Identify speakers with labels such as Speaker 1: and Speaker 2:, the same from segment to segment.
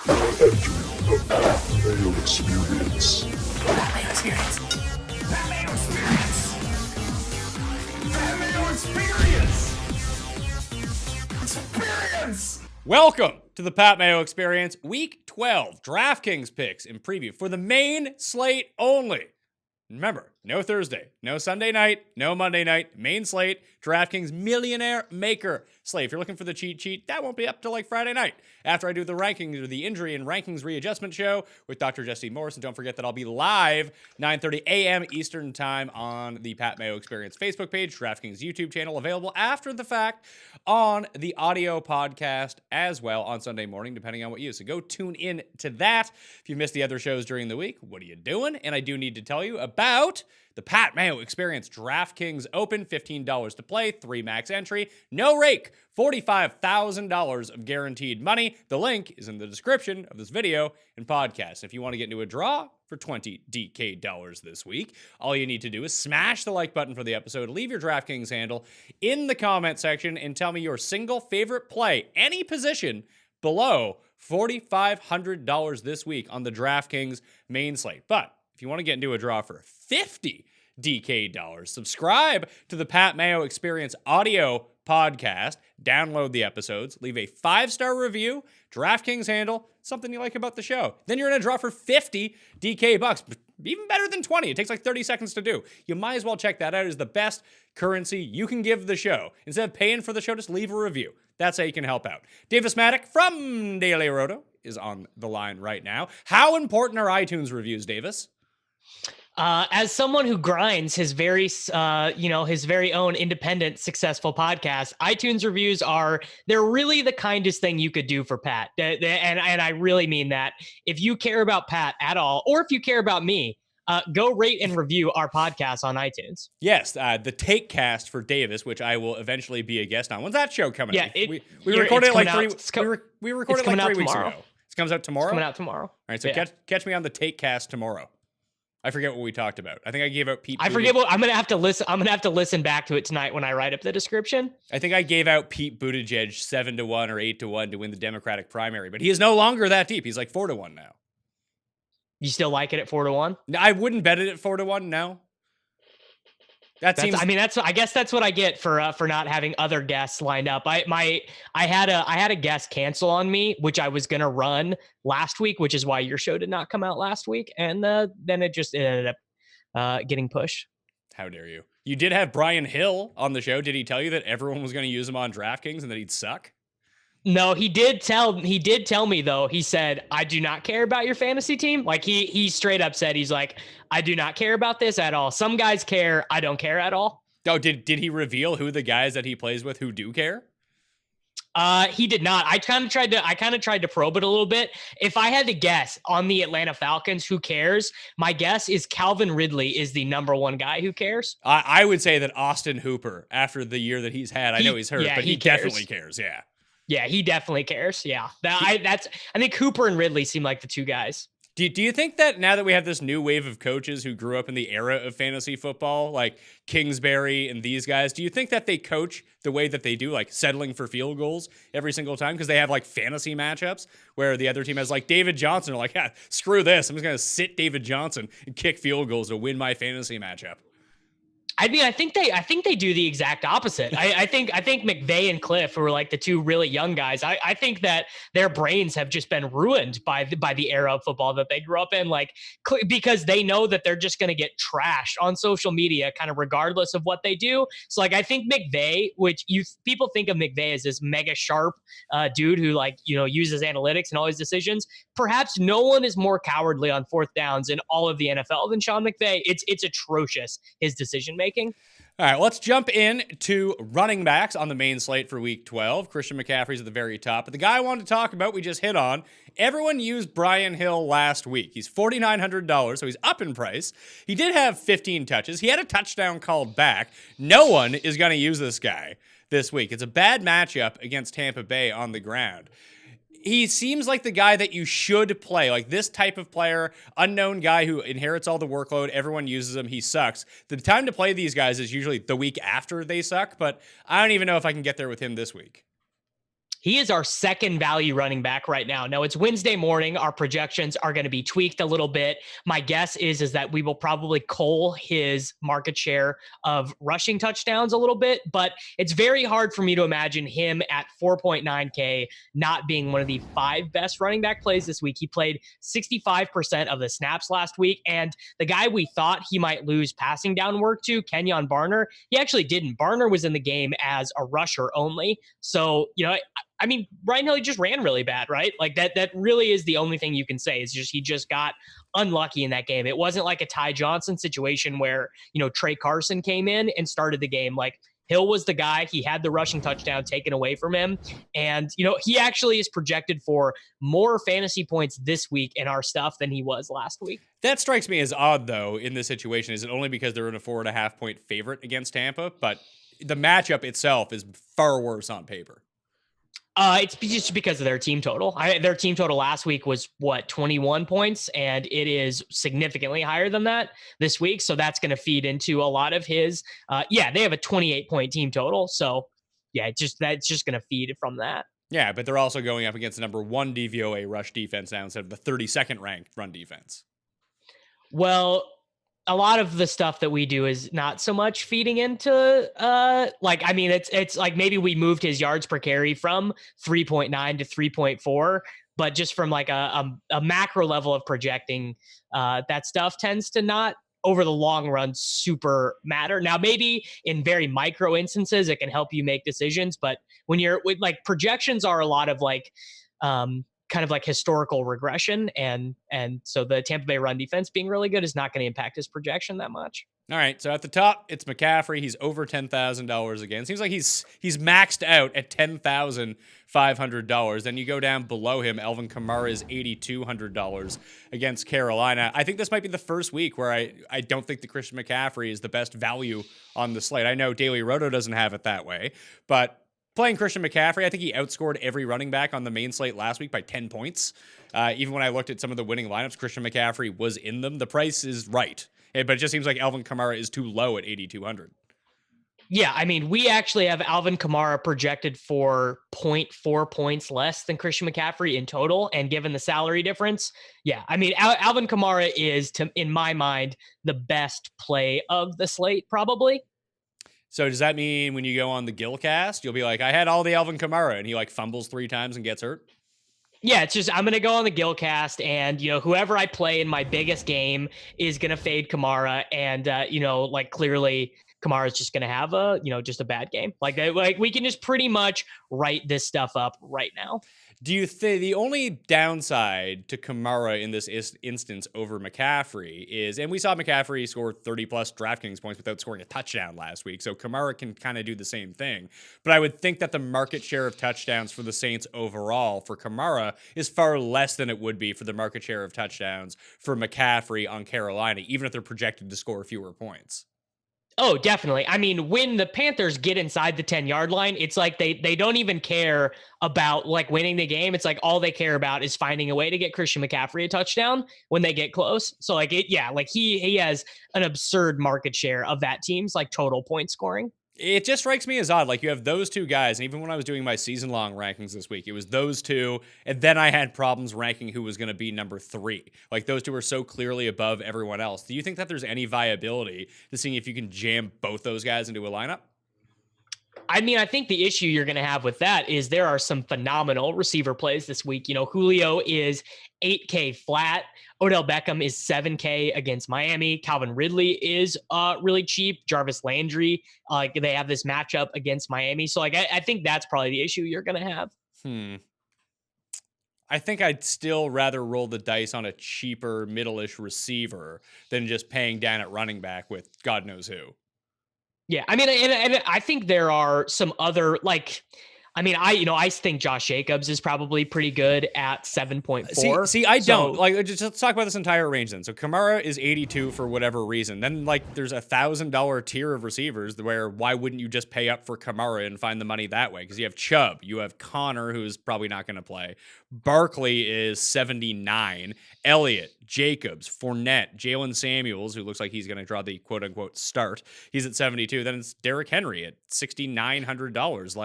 Speaker 1: The Mayo Experience.
Speaker 2: Mayo Experience. Mayo Experience. Mayo Experience. Experience.
Speaker 3: Welcome to the Pat Mayo Experience, Week 12 DraftKings picks in preview for the main slate only. Remember, no Thursday, no Sunday night, no Monday night, main slate, DraftKings Millionaire Maker slate. If you're looking for the cheat sheet, that won't be up till like Friday night after I do the rankings or the injury and rankings readjustment show with Dr. Jesse Morris. And don't forget that I'll be live 9:30 a.m. Eastern time on the Pat Mayo Experience Facebook page, DraftKings YouTube channel, available after the fact on the audio podcast as well on Sunday morning, depending on what you use. So go tune in to that. If you missed the other shows during the week, what are you doing? And I do need to tell you about the Pat Mayo Experience DraftKings Open, $15 to play, 3 max entry, no rake, $45,000 of guaranteed money. The link is in the description of this video and podcast. If you want to get into a draw for 20 DK dollars this week, all you need to do is smash the like button for the episode, leave your DraftKings handle in the comment section, and tell me your single favorite play, any position, below $4,500 this week on the DraftKings main slate. But if you want to get into a draw for 50 DK dollars, subscribe to the Pat Mayo Experience audio podcast, download the episodes, leave a 5-star review, DraftKings handle, something you like about the show. Then you're in a draw for 50 DK bucks, even better than 20. It takes like 30 seconds to do. You might as well check that out. It's the best currency you can give the show. Instead of paying for the show, just leave a review. That's how you can help out. Davis Mattek from Daily Roto is on the line right now. How important are iTunes reviews, Davis?
Speaker 4: As someone who grinds his very, his very own independent, successful podcast, iTunes reviews they're really the kindest thing you could do for Pat. And I really mean that. If you care about Pat at all, or if you care about me, go rate and review our podcast on iTunes.
Speaker 3: Yes, the Take Cast for Davis, which I will eventually be a guest on. When's that show coming out? We recorded it like 3 weeks ago. It comes out tomorrow?
Speaker 4: It's coming out tomorrow.
Speaker 3: All right, so catch me on the Take Cast tomorrow. I forget what we talked about. I think I gave out Pete.
Speaker 4: I forget what I'm gonna have to listen. I'm gonna have to listen back to it tonight when I write up the description.
Speaker 3: I think I gave out Pete Buttigieg 7-1 or 8-1 to win the Democratic primary, but he is no longer that deep. He's like 4-1 now.
Speaker 4: You still like it at 4-1?
Speaker 3: I wouldn't bet it at 4-1. No. I
Speaker 4: guess that's what I get for not having other guests lined up. I had a guest cancel on me, which I was gonna run last week, which is why your show did not come out last week, and then it ended up getting pushed.
Speaker 3: How dare you? You did have Brian Hill on the show. Did he tell you that everyone was going to use him on DraftKings and that he'd suck?
Speaker 4: No, he did tell me though. He said, "I do not care about your fantasy team." Like he straight up said, he's like, "I do not care about this at all. Some guys care. I don't care at all."
Speaker 3: Oh, did he reveal who the guys that he plays with who do care?
Speaker 4: He did not. I kind of tried to probe it a little bit. If I had to guess on the Atlanta Falcons, who cares? My guess is Calvin Ridley is the number one guy who cares.
Speaker 3: I would say that Austin Hooper, after the year that he's had, I know he's hurt, but he definitely cares. Yeah.
Speaker 4: Yeah, he definitely cares. Yeah, I think Hooper and Ridley seem like the two guys.
Speaker 3: Do you think that now that we have this new wave of coaches who grew up in the era of fantasy football, like Kingsbury and these guys, do you think that they coach the way that they do, like settling for field goals every single time because they have like fantasy matchups where the other team has like David Johnson, or like, screw this, I'm just going to sit David Johnson and kick field goals to win my fantasy matchup?
Speaker 4: I mean, I think they do the exact opposite. I think McVay and Cliff, who are like the two really young guys, I think that their brains have just been ruined by the era of football that they grew up in, like, because they know that they're just going to get trashed on social media, kind of regardless of what they do. So like, I think McVay, which people think of McVay as this mega sharp dude who uses analytics and all his decisions. Perhaps no one is more cowardly on fourth downs in all of the NFL than Sean McVay. It's atrocious, his decision making. All
Speaker 3: right, let's jump in to running backs on the main slate for Week 12. Christian McCaffrey's at the very top. But the guy I wanted to talk about, we just hit on. Everyone used Brian Hill last week. He's $4,900, so he's up in price. He did have 15 touches. He had a touchdown called back. No one is going to use this guy this week. It's a bad matchup against Tampa Bay on the ground. He seems like the guy that you should play, like this type of player, unknown guy who inherits all the workload. Everyone uses him. He sucks. The time to play these guys is usually the week after they suck, but I don't even know if I can get there with him this week.
Speaker 4: He is our second value running back right now. Now it's Wednesday morning. Our projections are going to be tweaked a little bit. My guess is that we will probably cull his market share of rushing touchdowns a little bit, but it's very hard for me to imagine him at 4.9K not being one of the 5 best running back plays this week. He played 65% of the snaps last week, and the guy we thought he might lose passing down work to, Kenyon Barner, he actually didn't. Barner was in the game as a rusher only. So, I mean, Ryan Hill just ran really bad, right? Like that really is the only thing you can say is just he just got unlucky in that game. It wasn't like a Ty Johnson situation where, Trey Carson came in and started the game. Like Hill was the guy. He had the rushing touchdown taken away from him. And, he actually is projected for more fantasy points this week in our stuff than he was last week.
Speaker 3: That strikes me as odd, though, in this situation. Is it only because they're in a 4.5 point favorite against Tampa? But the matchup itself is far worse on paper.
Speaker 4: It's just because of their team total. Their team total last week was 21 points, and it is significantly higher than that this week. So that's going to feed into a lot of his. They have a 28-point team total. So that's just going to feed from that.
Speaker 3: Yeah, but they're also going up against the number 1 DVOA rush defense now instead of the 32nd ranked run defense.
Speaker 4: Well, a lot of the stuff that we do is not so much feeding into it's like maybe we moved his yards per carry from 3.9 to 3.4, but just from like a macro level of projecting, that stuff tends to not over the long run super matter. Now, maybe in very micro instances, it can help you make decisions, but when you're with like projections are a lot of like, kind of like historical regression. And so the Tampa Bay run defense being really good is not going to impact his projection that much.
Speaker 3: All right. So at the top, it's McCaffrey. He's over $10,000 again. Seems like he's maxed out at $10,500. Then you go down below him. Alvin Kamara is $8,200 against Carolina. I think this might be the first week where I don't think that Christian McCaffrey is the best value on the slate. I know Daily Roto doesn't have it that way, but playing Christian McCaffrey, I think he outscored every running back on the main slate last week by 10 points. Even when I looked at some of the winning lineups, Christian McCaffrey was in them. The price is right, but it just seems like Alvin Kamara is too low at $8,200.
Speaker 4: Yeah, I mean, we actually have Alvin Kamara projected for 0.4 points less than Christian McCaffrey in total. And given the salary difference, yeah, I mean, Alvin Kamara is, in my mind, the best play of the slate, probably.
Speaker 3: So does that mean when you go on the Gilcast, you'll be like, I had all the Alvin Kamara, and he like fumbles 3 times and gets hurt?
Speaker 4: Yeah, it's just I'm going to go on the Gilcast, and, whoever I play in my biggest game is going to fade Kamara. And, clearly Kamara is just going to have just a bad game. Like we can just pretty much write this stuff up right now.
Speaker 3: Do you think the only downside to Kamara in this instance over McCaffrey is, and we saw McCaffrey score 30 plus DraftKings points without scoring a touchdown last week, so Kamara can kind of do the same thing. But I would think that the market share of touchdowns for the Saints overall for Kamara is far less than it would be for the market share of touchdowns for McCaffrey on Carolina, even if they're projected to score fewer points.
Speaker 4: Oh, definitely. I mean, when the Panthers get inside the 10-yard line, it's like they don't even care about like winning the game. It's like all they care about is finding a way to get Christian McCaffrey a touchdown when they get close. So like he has an absurd market share of that team's like total point scoring.
Speaker 3: It just strikes me as odd. Like, you have those two guys, and even when I was doing my season-long rankings this week, it was those two, and then I had problems ranking who was going to be number 3. Like, those two are so clearly above everyone else. Do you think that there's any viability to seeing if you can jam both those guys into a lineup?
Speaker 4: I mean, I think the issue you're going to have with that is there are some phenomenal receiver plays this week. Julio is 8K flat. Odell Beckham is 7K against Miami. Calvin Ridley is really cheap. Jarvis Landry, they have this matchup against Miami. So I think that's probably the issue you're going to have.
Speaker 3: I think I'd still rather roll the dice on a cheaper middle-ish receiver than just paying down at running back with God knows who. Yeah, I mean, and I think there are some other I think Josh Jacobs is probably pretty good at 7.4. See, I don't. Let's talk about this entire range then. So Kamara is 82 for whatever reason. Then there's $1,000 tier of receivers where why wouldn't you just pay up for Kamara and find the money that way? Because you have Chubb, you have Connor, who's probably not going to play. Barkley is 79. Elliott, Jacobs, Fournette, Jalen Samuels, who looks like he's going to draw the quote unquote start. He's at 72. Then it's Derrick Henry at $6,900.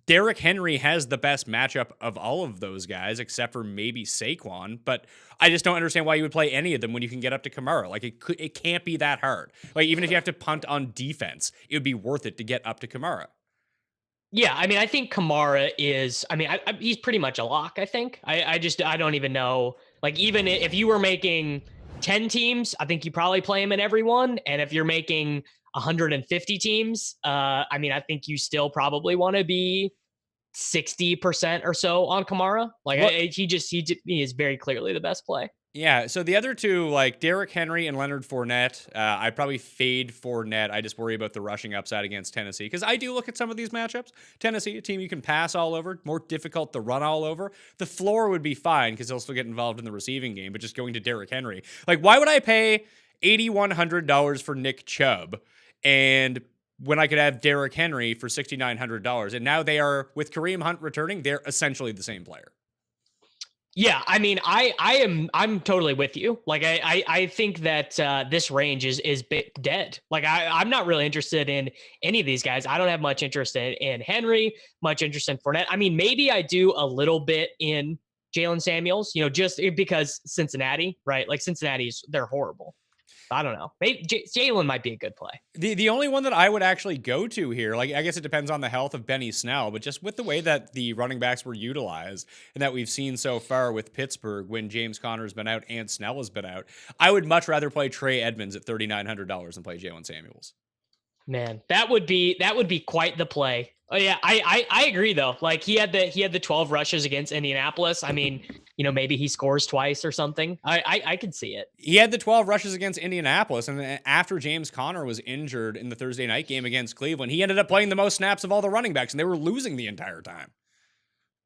Speaker 3: Derrick Henry has the best matchup of all of those guys, except for maybe Saquon. But I just don't understand why you would play any of them when you can get up to Kamara. Like it can't be that hard. Like even if you have to punt on defense, it would be worth it to get up to Kamara.
Speaker 4: Yeah, I mean, I think Kamara is. I mean, he's pretty much a lock. I think. I don't even know. Like even if you were making 10 teams, I think you probably play him in every one. And if you're making 150 teams, I mean, I think you still probably want to be 60% or so on Kamara. Like he is very clearly the best play.
Speaker 3: Yeah, so the other two, like Derrick Henry and Leonard Fournette, I'd probably fade Fournette. I just worry about the rushing upside against Tennessee because I do look at some of these matchups. Tennessee, a team you can pass all over, more difficult to run all over. The floor would be fine because he'll still get involved in the receiving game, but just going to Derrick Henry. Like, why would I pay $8,100 for Nick Chubb and when I could have Derrick Henry for $6,900? And now they are, with Kareem Hunt returning, they're essentially the same player.
Speaker 4: Yeah, I mean, I'm totally with you. Like, I think that this range is dead. Like, I'm not really interested in any of these guys. I don't have much interest in Henry, much interest in Fournette. I mean, maybe I do a little bit in Jalen Samuels, just because Cincinnati, right? Like they're horrible. I don't know. Maybe Jalen might be a good play.
Speaker 3: The only one that I would actually go to here, like I guess it depends on the health of Benny Snell, but just with the way that the running backs were utilized and that we've seen so far with Pittsburgh when James Conner's been out and Snell has been out, I would much rather play Trey Edmonds at $3,900 than play Jalen Samuels.
Speaker 4: Man, that would be quite the play. Oh yeah, I agree though. Like he had the 12 rushes against Indianapolis. I mean, maybe he scores twice or something. I could see it.
Speaker 3: He had the 12 rushes against Indianapolis, and then after James Conner was injured in the Thursday night game against Cleveland, he ended up playing the most snaps of all the running backs, and they were losing the entire time.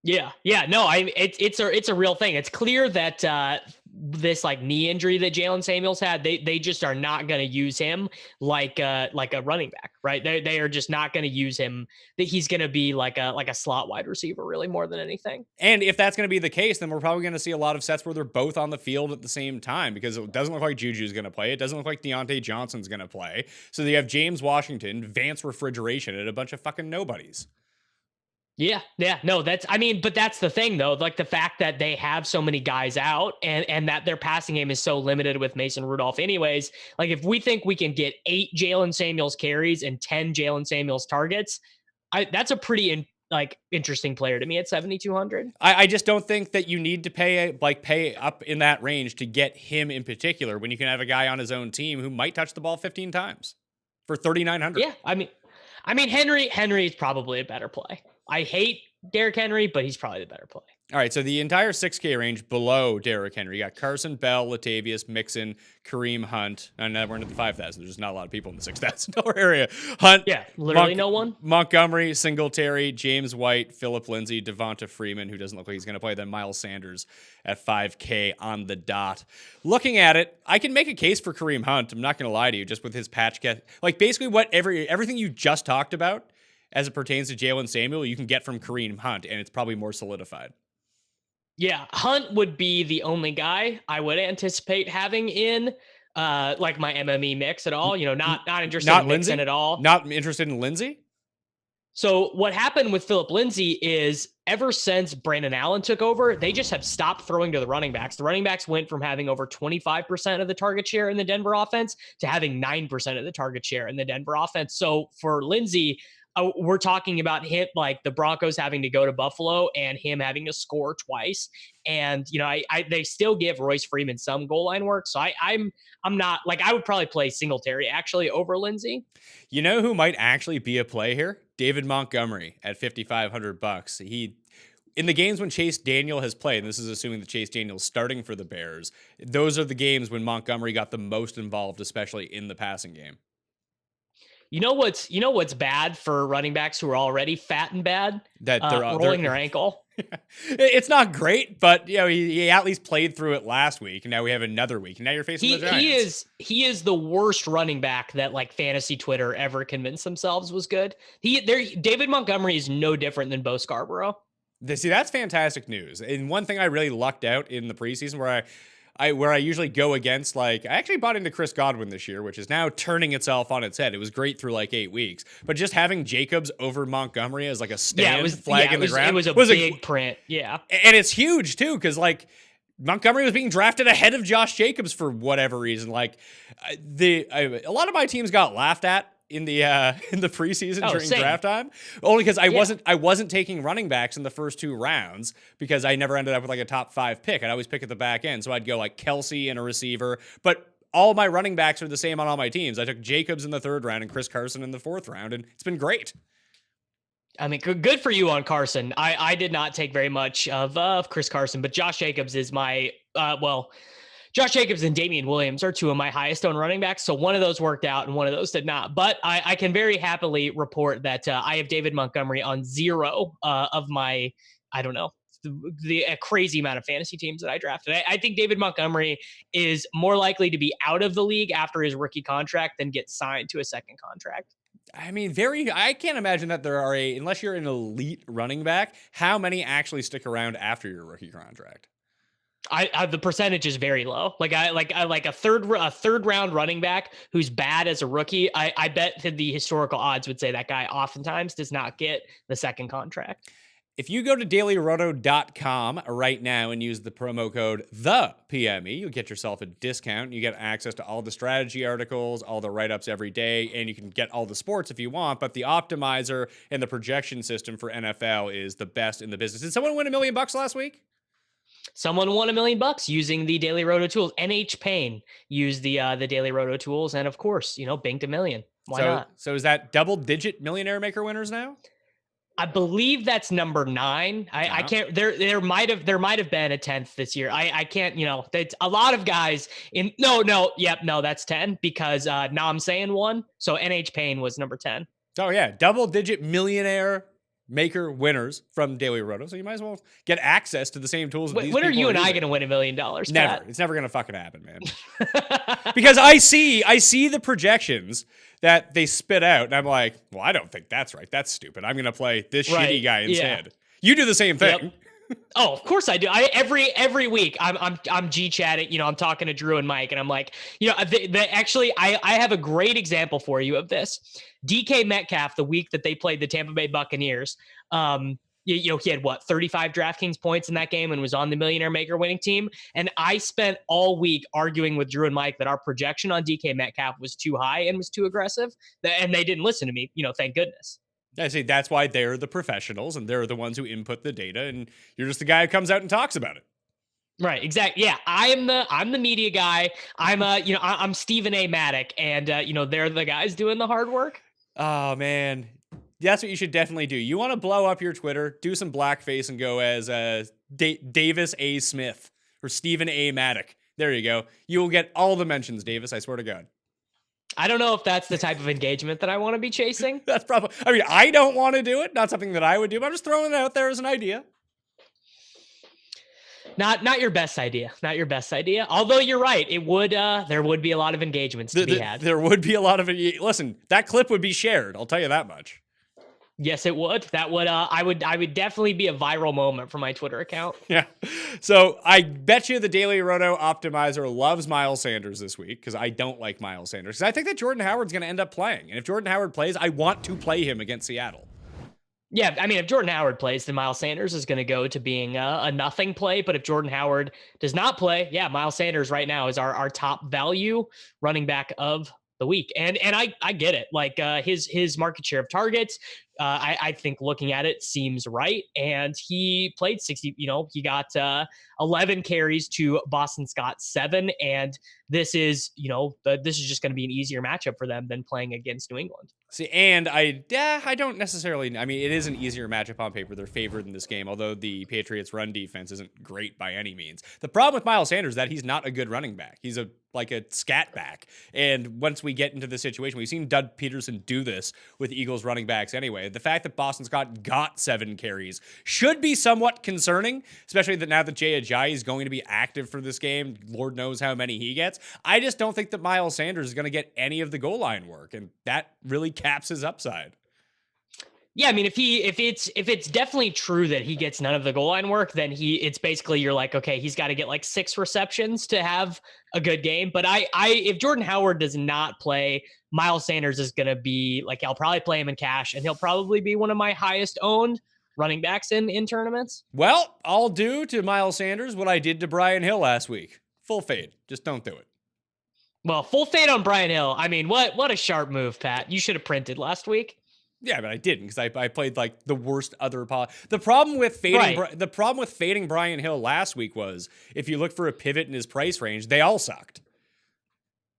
Speaker 4: Yeah. No, it's a real thing. It's clear that this like knee injury that Jalen Samuels had, they just are not going to use him like a running back, right? They are just not going to use him. That he's going to be like a slot wide receiver, really, more than anything.
Speaker 3: And if that's going to be the case, then we're probably going to see a lot of sets where they're both on the field at the same time because it doesn't look like Juju's going to play. It doesn't look like Deontay Johnson's going to play. So you have James Washington, Vance Refrigeration, and a bunch of fucking nobodies.
Speaker 4: Yeah. No, but that's the thing though. Like the fact that they have so many guys out and that their passing game is so limited with Mason Rudolph anyways, like if we think we can get 8 Jalen Samuels carries and 10 Jalen Samuels targets, that's a pretty interesting player to me at 7,200.
Speaker 3: I just don't think that you need to pay up in that range to get him in particular when you can have a guy on his own team who might touch the ball 15 times for 3,900.
Speaker 4: Yeah. I mean, Henry is probably a better play. I hate Derrick Henry, but he's probably the better play.
Speaker 3: All right, so the entire 6K range below Derrick Henry, you got Carson, Bell, Latavius, Mixon, Kareem Hunt, and now we're into the 5,000. There's just not a lot of people in the $6,000 area. Hunt,
Speaker 4: yeah, literally no one.
Speaker 3: Montgomery, Singletary, James White, Phillip Lindsay, Devonta Freeman, who doesn't look like he's going to play, then Miles Sanders at 5K on the dot. Looking at it, I can make a case for Kareem Hunt. I'm not going to lie to you, just with his patch catch. Like basically everything you just talked about as it pertains to Jalen Samuel, you can get from Kareem Hunt, and it's probably more solidified.
Speaker 4: Yeah, Hunt would be the only guy I would anticipate having in like my MME mix at all. Not interested in Mixon at all.
Speaker 3: Not interested in Lindsay?
Speaker 4: So what happened with Phillip Lindsay is ever since Brandon Allen took over, they just have stopped throwing to the running backs. The running backs went from having over 25% of the target share in the Denver offense to having 9% of the target share in the Denver offense. So for Lindsay, we're talking about him, like the Broncos having to go to Buffalo and him having to score twice. And, they still give Royce Freeman some goal line work. So I'm not like, I would probably play Singletary actually over Lindsay.
Speaker 3: You know who might actually be a play here? David Montgomery at $5,500. In the games when Chase Daniel has played, and this is assuming that Chase Daniel's starting for the Bears, those are the games when Montgomery got the most involved, especially in the passing game.
Speaker 4: You know what's bad for running backs who are already fat and bad? That they're rolling their ankle.
Speaker 3: It's not great, but he at least played through it last week, and now we have another week, and now you're facing the Giants.
Speaker 4: He is the worst running back that like fantasy Twitter ever convinced themselves was good. David Montgomery is no different than Bo Scarborough.
Speaker 3: See, that's fantastic news. And one thing I really lucked out in the preseason where where I usually go against, like, I actually bought into Chris Godwin this year, which is now turning itself on its head. It was great through like 8 weeks, but just having Jacobs over Montgomery as like a stand flag in the ground.
Speaker 4: It was a big print. Yeah.
Speaker 3: And it's huge too, because like Montgomery was being drafted ahead of Josh Jacobs for whatever reason. Like a lot of my teams got laughed at in the preseason during draft time, only because I wasn't taking running backs in the first 2 rounds because I never ended up with like a top 5 pick. I'd always pick at the back end, so I'd go like Kelsey and a receiver, but all my running backs are the same on all my teams. I took Jacobs in the 3rd round and Chris Carson in the 4th round, and it's been great.
Speaker 4: I mean, good for you on Carson. I did not take very much of Chris Carson, but Josh Jacobs is my Josh Jacobs and Damian Williams are 2 of my highest owned running backs. So one of those worked out and one of those did not. But I can very happily report that I have David Montgomery on 0 of my, I don't know, a crazy amount of fantasy teams that I drafted. I think David Montgomery is more likely to be out of the league after his rookie contract than get signed to a second contract.
Speaker 3: I mean, I can't imagine that there are unless you're an elite running back, how many actually stick around after your rookie contract?
Speaker 4: The percentage is very low. Like a third round running back who's bad as a rookie. I bet that the historical odds would say that guy oftentimes does not get the second contract.
Speaker 3: If you go to dailyroto.com right now and use the promo code THEPME, you'll get yourself a discount. You get access to all the strategy articles, all the write-ups every day, and you can get all the sports if you want, but the optimizer and the projection system for NFL is the best in the business. Did someone win $1 million last week?
Speaker 4: Someone won $1 million using the Daily Roto tools. NH Payne used the Daily Roto tools, and of course, banked $1 million. Why not?
Speaker 3: So is that double-digit millionaire maker winners now?
Speaker 4: I believe that's number 9. I can't. There might have been a 10th this year. I can't. That's a lot of guys in. No, that's 10 because Nam saying won. So NH Payne was number 10.
Speaker 3: Oh yeah, double-digit millionaire maker winners from Daily Roto. So you might as well get access to the same tools.
Speaker 4: When are you and I going to win $1 million?
Speaker 3: Never. Pat? It's never going to fucking happen, man. Because I see the projections that they spit out, and I'm like, well, I don't think that's right. That's stupid. I'm going to play this shitty guy instead. Yeah. You do the same thing.
Speaker 4: Yep. Oh, of course I do. Every week I'm G chatting. I'm talking to Drew and Mike, and I'm like, actually, I have a great example for you of this. DK Metcalf, the week that they played the Tampa Bay Buccaneers, he had 35 DraftKings points in that game and was on the Millionaire Maker winning team. And I spent all week arguing with Drew and Mike that our projection on DK Metcalf was too high and was too aggressive, and they didn't listen to me. Thank goodness.
Speaker 3: I see. That's why they're the professionals and they're the ones who input the data, and you're just the guy who comes out and talks about it.
Speaker 4: Right. Exactly. Yeah. I'm the media guy. I'm Stephen A. Mattek, and they're the guys doing the hard work.
Speaker 3: Oh man. That's what you should definitely do. You want to blow up your Twitter, do some blackface and go as Davis A. Smith or Stephen A. Mattek. There you go. You will get all the mentions, Davis. I swear to God.
Speaker 4: I don't know if that's the type of engagement that I want to be chasing.
Speaker 3: That's probably, I don't want to do it. Not something that I would do, but I'm just throwing it out there as an idea.
Speaker 4: Not your best idea. Not your best idea. Although you're right. It would, there would be a lot of engagements to be had.
Speaker 3: There would be a lot of, listen, that clip would be shared. I'll tell you that much.
Speaker 4: Yes, it would. That would, I would definitely be a viral moment for my Twitter account.
Speaker 3: Yeah. So I bet you the Daily Roto optimizer loves Miles Sanders this week because I don't like Miles Sanders. Because I think that Jordan Howard's going to end up playing. And if Jordan Howard plays, I want to play him against Seattle.
Speaker 4: Yeah, if Jordan Howard plays, then Miles Sanders is going to go to being a nothing play. But if Jordan Howard does not play, yeah, Miles Sanders right now is our top value running back of the week. And I get it. Like his market share of targets, I think looking at it seems right. And he played 60, he got 11 carries to Boston Scott's 7. And this is, this is just going to be an easier matchup for them than playing against New England.
Speaker 3: See, and I don't necessarily, it is an easier matchup on paper. They're favored in this game, although the Patriots' run defense isn't great by any means. The problem with Miles Sanders is that he's not a good running back. He's like a scat back. And once we get into the situation, we've seen Doug Peterson do this with Eagles running backs anyway. The fact that Boston Scott got 7 carries should be somewhat concerning, especially that now that Jay Ajayi is going to be active for this game. Lord knows how many he gets. I just don't think that Miles Sanders is going to get any of the goal line work, and that really caps his upside.
Speaker 4: Yeah, I mean, if it's definitely true that he gets none of the goal line work, then it's basically you're like, okay, he's got to get like 6 receptions to have a good game. But if Jordan Howard does not play, Miles Sanders is going to be like, I'll probably play him in cash, and he'll probably be one of my highest owned running backs in tournaments.
Speaker 3: Well, I'll do to Miles Sanders what I did to Brian Hill last week. Full fade. Just don't do it.
Speaker 4: Well, full fade on Brian Hill. I mean, what a sharp move, Pat. You should have printed last week.
Speaker 3: Yeah, but I didn't because I played like the worst other The problem with fading the problem with fading Brian Hill last week was if you look for a pivot in his price range, they all sucked.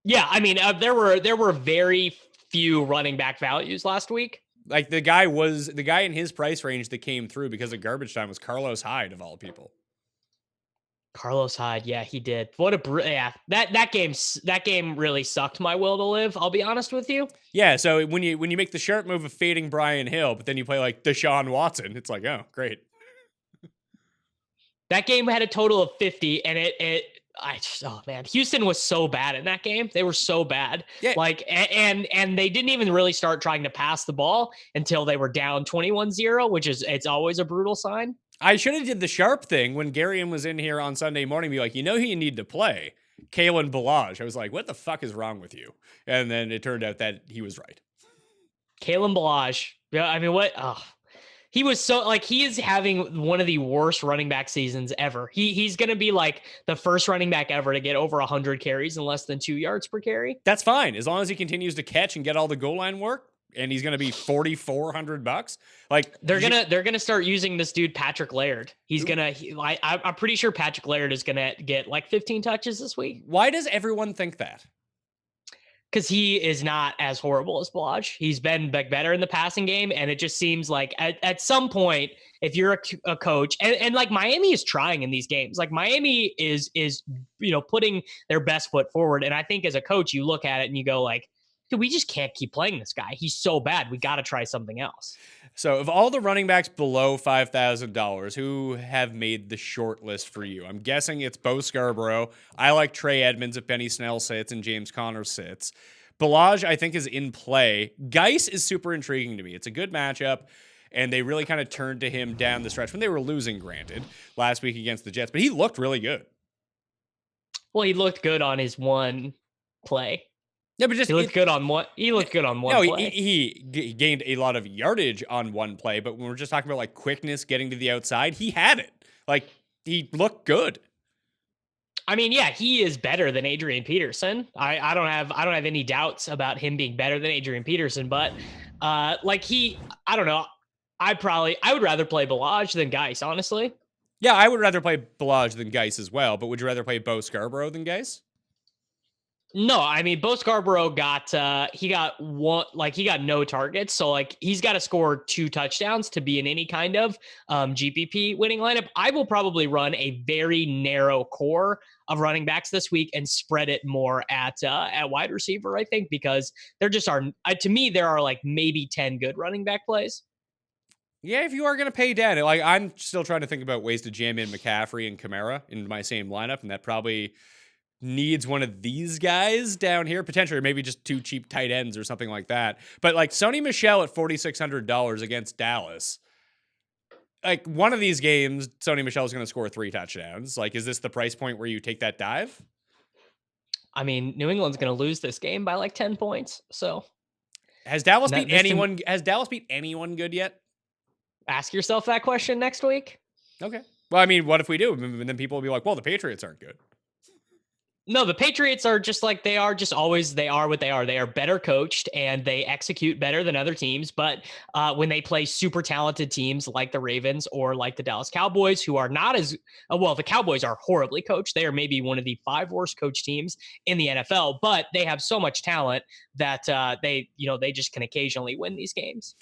Speaker 4: Yeah, I mean, there were very few running back values last week.
Speaker 3: Like the guy in his price range that came through because of garbage time was Carlos Hyde of all people.
Speaker 4: Carlos Hyde, yeah, he did. What a that game really sucked my will to live. I'll be honest with you.
Speaker 3: Yeah, so when you make the sharp move of fading Brian Hill, but then you play like Deshaun Watson, it's like, oh, great.
Speaker 4: That game had a total of 50, and oh man, Houston was so bad in that game. They were so bad. Yeah. Like, and they didn't even really start trying to pass the ball until they were down 21-0, which it's always a brutal sign.
Speaker 3: I should have did the sharp thing when Garion was in here on Sunday morning, be like, you know who you need to play? Kalen Ballage. I was like, what the fuck is wrong with you? And then it turned out that he was right.
Speaker 4: Kalen Ballage. Yeah, I mean, what? Oh. He was so like he is having one of the worst running back seasons ever. He's going to be like the first running back ever to get over 100 carries and less than 2 yards per carry.
Speaker 3: That's fine as long as he continues to catch and get all the goal line work. And he's going to be $4,400. Like
Speaker 4: they're gonna start using this dude Patrick Laird. I'm pretty sure Patrick Laird is gonna get like 15 touches this week.
Speaker 3: Why does everyone think that?
Speaker 4: Because he is not as horrible as Ballage. He's been better in the passing game, and it just seems like at some point, if you're a coach, and like Miami is trying in these games, like Miami is putting their best foot forward, and I think as a coach, you look at it and you go like, dude, we just can't keep playing this guy. He's so bad. We got to try something else.
Speaker 3: So of all the running backs below $5,000 who have made the short list for you, I'm guessing it's Bo Scarborough. I like Trey Edmonds if Benny Snell sits and James Conner sits. Ballage, I think, is in play. Geis is super intriguing to me. It's a good matchup, and they really kind of turned to him down the stretch when they were losing, granted, last week against the Jets. But he looked really good.
Speaker 4: Well, he looked good on his one play.
Speaker 3: Yeah, but just
Speaker 4: he looked good on one. He looked good on one.
Speaker 3: No,
Speaker 4: play.
Speaker 3: He gained a lot of yardage on one play. But when we're just talking about like quickness, getting to the outside, he had it. Like he looked good.
Speaker 4: I mean, yeah, he is better than Adrian Peterson. I don't have any doubts about him being better than Adrian Peterson. But I don't know. I would rather play Ballage than Geis, honestly.
Speaker 3: Yeah, I would rather play Ballage than Geis as well. But would you rather play Bo Scarborough than Geis?
Speaker 4: No, I mean, Bo Scarborough got no targets. So like he's got to score 2 touchdowns to be in any kind of GPP winning lineup. I will probably run a very narrow core of running backs this week and spread it more at wide receiver, I think, because there just are, to me, there are like maybe 10 good running back plays.
Speaker 3: Yeah, if you are going to pay down, like I'm still trying to think about ways to jam in McCaffrey and Kamara in my same lineup. And that probably needs one of these guys down here, potentially, or maybe just 2 cheap tight ends or something like that. But like Sony Michel at $4,600 against Dallas, like one of these games, Sony Michel is going to score 3 touchdowns. Like, is this the price point where you take that dive?
Speaker 4: I mean, New England's going to lose this game by like 10 points. So
Speaker 3: has Dallas beat anyone? Has Dallas beat anyone good yet?
Speaker 4: Ask yourself that question next week.
Speaker 3: Okay. Well, I mean, what if we do? And then people will be like, well, the Patriots aren't good.
Speaker 4: No, the Patriots are just like they are what they are. They are better coached and they execute better than other teams. But when they play super talented teams like the Ravens or like the Dallas Cowboys, who are not as well, the Cowboys are horribly coached. They are maybe one of the 5 worst coached teams in the NFL, but they have so much talent that they just can occasionally win these games.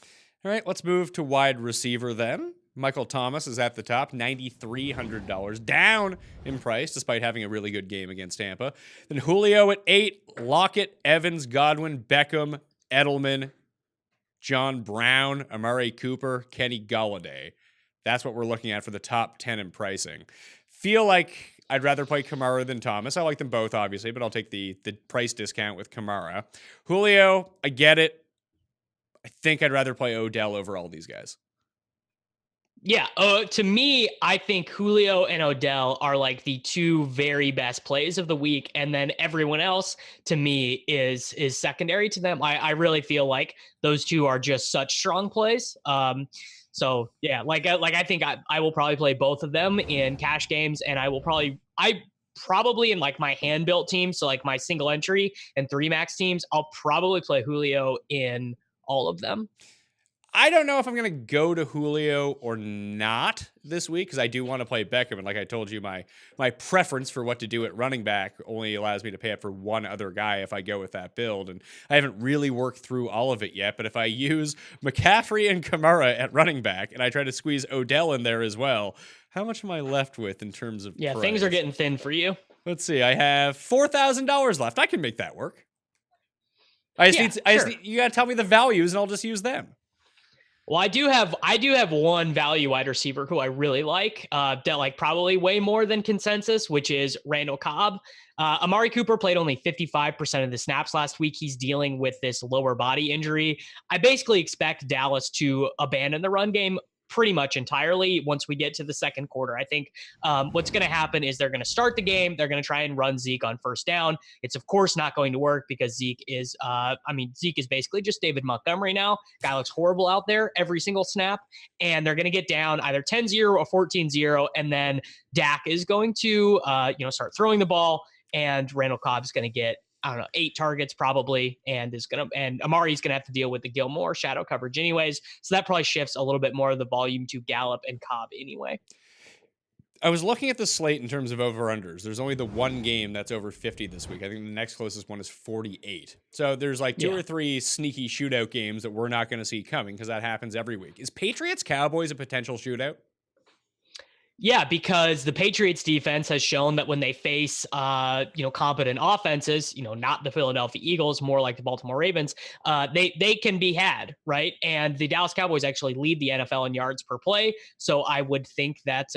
Speaker 3: All right, let's move to wide receiver then. Michael Thomas is at the top, $9,300, down in price despite having a really good game against Tampa. Then Julio at 8, Lockett, Evans, Godwin, Beckham, Edelman, John Brown, Amari Cooper, Kenny Golladay. That's what we're looking at for the top 10 in pricing. Feel like I'd rather play Kamara than Thomas. I like them both, obviously, but I'll take the price discount with Kamara. Julio, I get it. I think I'd rather play Odell over all these guys.
Speaker 4: Yeah. To me, I think Julio and Odell are like the two very best plays of the week. And then everyone else to me is secondary to them. I really feel like those two are just such strong plays. So yeah, I think I will probably play both of them in cash games, and I probably in like my hand built team. So like my single entry and 3 max teams, I'll probably play Julio in all of them.
Speaker 3: I don't know if I'm going to go to Julio or not this week because I do want to play Beckham. And like I told you, my preference for what to do at running back only allows me to pay up for one other guy if I go with that build. And I haven't really worked through all of it yet. But if I use McCaffrey and Kamara at running back and I try to squeeze Odell in there as well, how much am I left with in terms of price?
Speaker 4: Things are getting thin for you.
Speaker 3: Let's see. I have $4,000 left. I can make that work. I just need, you got to tell me the values and I'll just use them.
Speaker 4: Well, I do have one value wide receiver who I really like, that like probably way more than consensus, which is Randall Cobb. Amari Cooper played only 55% of the snaps last week. He's dealing with this lower body injury. I basically expect Dallas to abandon the run game pretty much entirely once we get to the second quarter. I think what's going to happen is they're going to start the game. They're going to try and run Zeke on first down. It's of course not going to work because Zeke is basically just David Montgomery now. Guy looks horrible out there every single snap, and they're going to get down either 10-0 or 14-0, and then Dak is going to start throwing the ball, and Randall Cobb is going to get 8 targets probably, and Amari's going to have to deal with the Gilmore shadow coverage anyways. So that probably shifts a little bit more of the volume to Gallup and Cobb anyway.
Speaker 3: I was looking at the slate in terms of over-unders. There's only the one game that's over 50 this week. I think the next closest one is 48. So there's like 2 or 3 sneaky shootout games that we're not going to see coming because that happens every week. Is Patriots-Cowboys a potential shootout?
Speaker 4: Yeah, because the Patriots defense has shown that when they face, competent offenses, not the Philadelphia Eagles, more like the Baltimore Ravens, they can be had, right? And the Dallas Cowboys actually lead the NFL in yards per play. So I would think that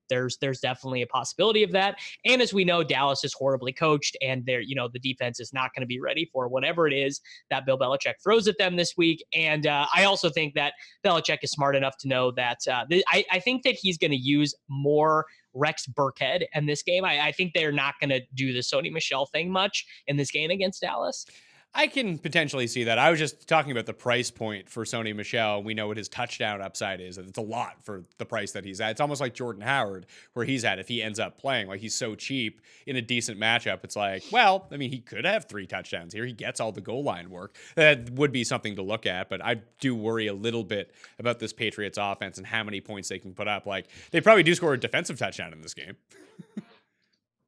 Speaker 4: there's definitely a possibility of that. And as we know, Dallas is horribly coached, and the defense is not going to be ready for whatever it is that Bill Belichick throws at them this week. And I also think that Belichick is smart enough to know that I think that he's going to use more Rex Burkhead in this game. I think they're not going to do the Sony Michel thing much in this game against Dallas.
Speaker 3: I can potentially see that. I was just talking about the price point for Sony Michel. We know what his touchdown upside is. It's a lot for the price that he's at. It's almost like Jordan Howard, where he's at if he ends up playing. Like, he's so cheap in a decent matchup. It's like, well, I mean, he could have 3 touchdowns here. He gets all the goal line work. That would be something to look at, but I do worry a little bit about this Patriots offense and how many points they can put up. Like, they probably do score a defensive touchdown in this game.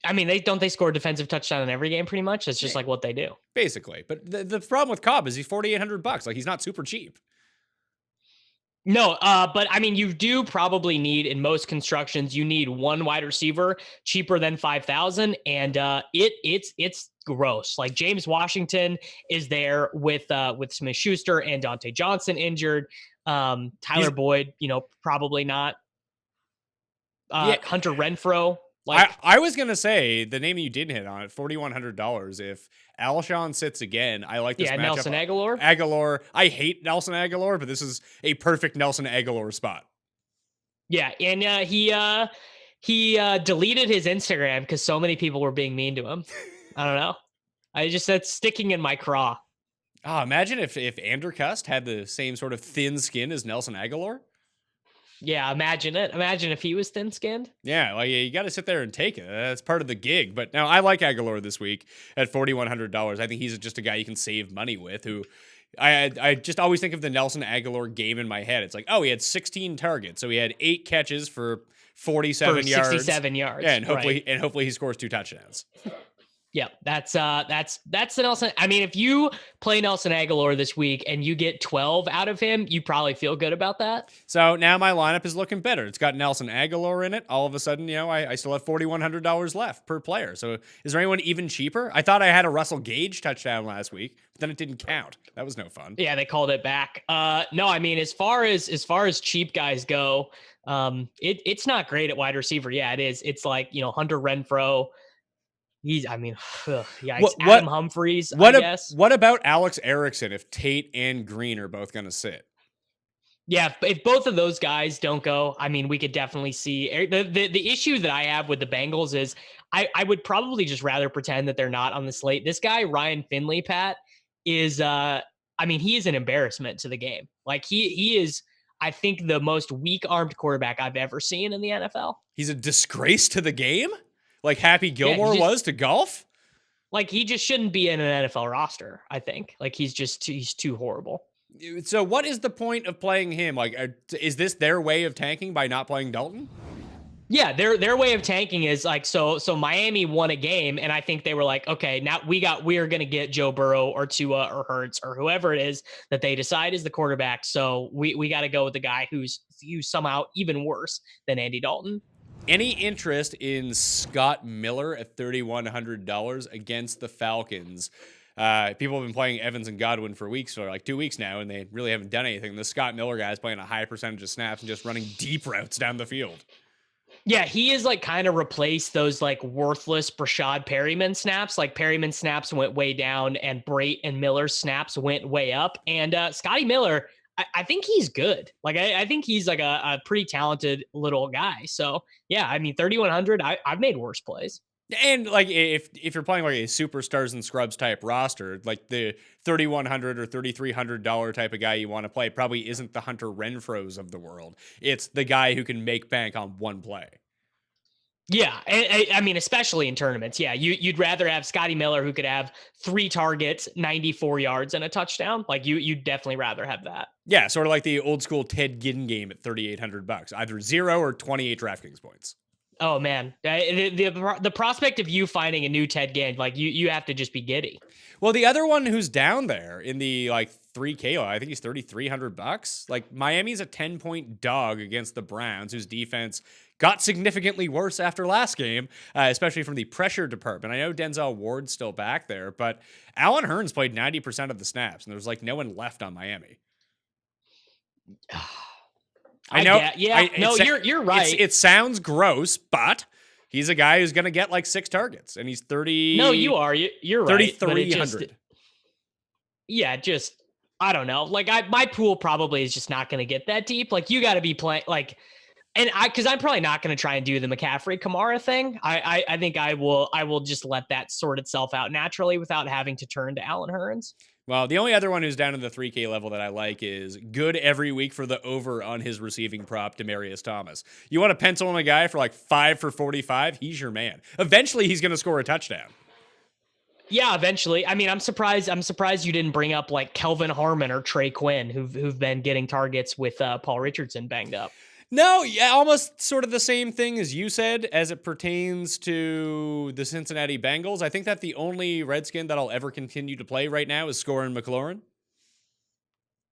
Speaker 4: I mean, they score a defensive touchdown in every game pretty much. It's just like what they do.
Speaker 3: Basically. But the problem with Cobb is he's $4,800. Like, he's not super cheap.
Speaker 4: No, but I mean, you do probably need, in most constructions, you need one wide receiver cheaper than 5,000, and it's gross. Like, James Washington is there with Smith-Schuster and Dante Johnson injured. Tyler Boyd, probably not. Hunter Renfrow. Like,
Speaker 3: I was going to say the name you didn't hit on it, $4,100. If Alshon sits again, I like this matchup.
Speaker 4: Nelson Aguilar.
Speaker 3: I hate Nelson Aguilar, but this is a perfect Nelson Aguilar spot.
Speaker 4: Yeah, and he deleted his Instagram because so many people were being mean to him. I don't know. That's sticking in my craw.
Speaker 3: Oh, imagine if Andercust had the same sort of thin skin as Nelson Aguilar.
Speaker 4: Yeah, imagine it. Imagine if he was thin-skinned.
Speaker 3: Yeah, like, you got to sit there and take it. That's part of the gig. But now I like Aguilar this week at $4,100. I think he's just a guy you can save money with. Who I just always think of the Nelson Aguilar game in my head. It's like, oh, he had 16 targets, so he had 8 catches for 47 yards,
Speaker 4: 67 yards.
Speaker 3: Yeah, and hopefully he scores 2 touchdowns.
Speaker 4: Yeah, that's the Nelson. I mean, if you play Nelson Aguilar this week and you get 12 out of him, you probably feel good about that.
Speaker 3: So now my lineup is looking better. It's got Nelson Aguilar in it. All of a sudden, I still have $4,100 left per player. So is there anyone even cheaper? I thought I had a Russell Gage touchdown last week, but then it didn't count. That was no fun.
Speaker 4: Yeah, they called it back. No, I mean, as far as cheap guys go, it's not great at wide receiver. Yeah, it is. It's like, Hunter Renfrow. I mean, yikes.
Speaker 3: What
Speaker 4: Adam Humphries, I guess.
Speaker 3: What about Alex Erickson if Tate and Green are both going to sit?
Speaker 4: Yeah, if both of those guys don't go, I mean, we could definitely see the issue that I have with the Bengals is I would probably just rather pretend that they're not on the slate. This guy, Ryan Finley, Pat, is I mean, he is an embarrassment to the game. Like he is, I think, the most weak-armed quarterback I've ever seen in the NFL.
Speaker 3: He's a disgrace to the game? Like Happy Gilmore was to golf?
Speaker 4: Like he just shouldn't be in an NFL roster, I think. Like he's too horrible.
Speaker 3: So what is the point of playing him? Like, is this their way of tanking by not playing Dalton?
Speaker 4: Yeah, their way of tanking is like so Miami won a game, and I think they were like, okay, now we're gonna get Joe Burrow or Tua or Hurts or whoever it is that they decide is the quarterback. So we got to go with the guy who's somehow even worse than Andy Dalton.
Speaker 3: Any interest in Scott Miller at $3,100 against the Falcons? People have been playing Evans and Godwin for weeks, or like 2 weeks now, and they really haven't done anything. The Scott Miller guy is playing a high percentage of snaps and just running deep routes down the field.
Speaker 4: Yeah, he is like kind of replaced those like worthless Brashad Perryman snaps. Like Perryman snaps went way down and Brait and Miller's snaps went way up. And Scotty Miller, I think he's good. Like I think he's like a pretty talented little guy. So yeah, I mean, 3,100, I've made worse plays.
Speaker 3: And like if you're playing like a superstars and scrubs type roster, like the $3,100 or $3,300 type of guy you want to play probably isn't the Hunter Renfrows of the world. It's the guy who can make bank on one play.
Speaker 4: Yeah, I mean, especially in tournaments. Yeah, you'd rather have Scotty Miller who could have 3 targets, 94 yards, and a touchdown. Like you'd definitely rather have that.
Speaker 3: Yeah, sort of like the old school Ted Ginn game at $3,800, either 0 or 28 DraftKings points.
Speaker 4: Oh man, the prospect of you finding a new Ted Ginn, like you have to just be giddy.
Speaker 3: Well, the other one who's down there in the like 3K, I think he's $3,300. Like Miami's a 10-point dog against the Browns, whose defense got significantly worse after last game, especially from the pressure department. I know Denzel Ward's still back there, but Allen Hurns played 90% of the snaps, and there's like no one left on Miami. I know. You're right. It sounds gross, but he's a guy who's going to get like 6 targets, and he's 30.
Speaker 4: No, you are. You're right.
Speaker 3: 3,300.
Speaker 4: Yeah, just I don't know. Like my pool probably is just not going to get that deep. Like you got to be playing like, and because I'm probably not going to try and do the McCaffrey Kamara thing. I think I will just let that sort itself out naturally without having to turn to Allen Hurns.
Speaker 3: Well, the only other one who's down in the 3K level that I like is good every week for the over on his receiving prop, Demaryius Thomas. You want to pencil in a guy for like 5 for 45? He's your man. Eventually, he's going to score a touchdown.
Speaker 4: Yeah, eventually. I mean, I'm surprised you didn't bring up like Kelvin Harmon or Trey Quinn, who've been getting targets with Paul Richardson banged up.
Speaker 3: No, yeah, almost sort of the same thing as you said as it pertains to the Cincinnati Bengals. I think that the only Redskin that I'll ever continue to play right now is Scorin McLaurin.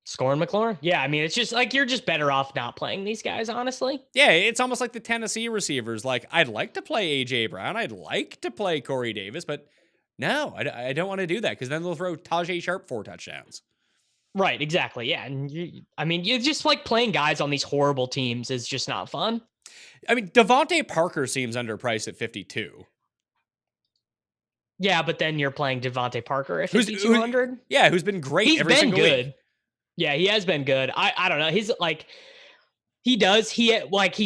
Speaker 4: Scorin McLaurin? Yeah, I mean, it's just like you're just better off not playing these guys, honestly.
Speaker 3: Yeah, it's almost like the Tennessee receivers. Like, I'd like to play A.J. Brown. I'd like to play Corey Davis, but no, I don't want to do that because then they'll throw Tajay Sharp 4 touchdowns.
Speaker 4: Right, exactly. Yeah. And you just like playing guys on these horrible teams is just not fun.
Speaker 3: I mean, Devontae Parker seems underpriced at 52.
Speaker 4: Yeah, but then you're playing Devontae Parker at 5,200.
Speaker 3: Yeah, who's been great.
Speaker 4: He's
Speaker 3: every
Speaker 4: been
Speaker 3: single
Speaker 4: good.
Speaker 3: Week.
Speaker 4: Yeah, he has been good. I don't know. He's like he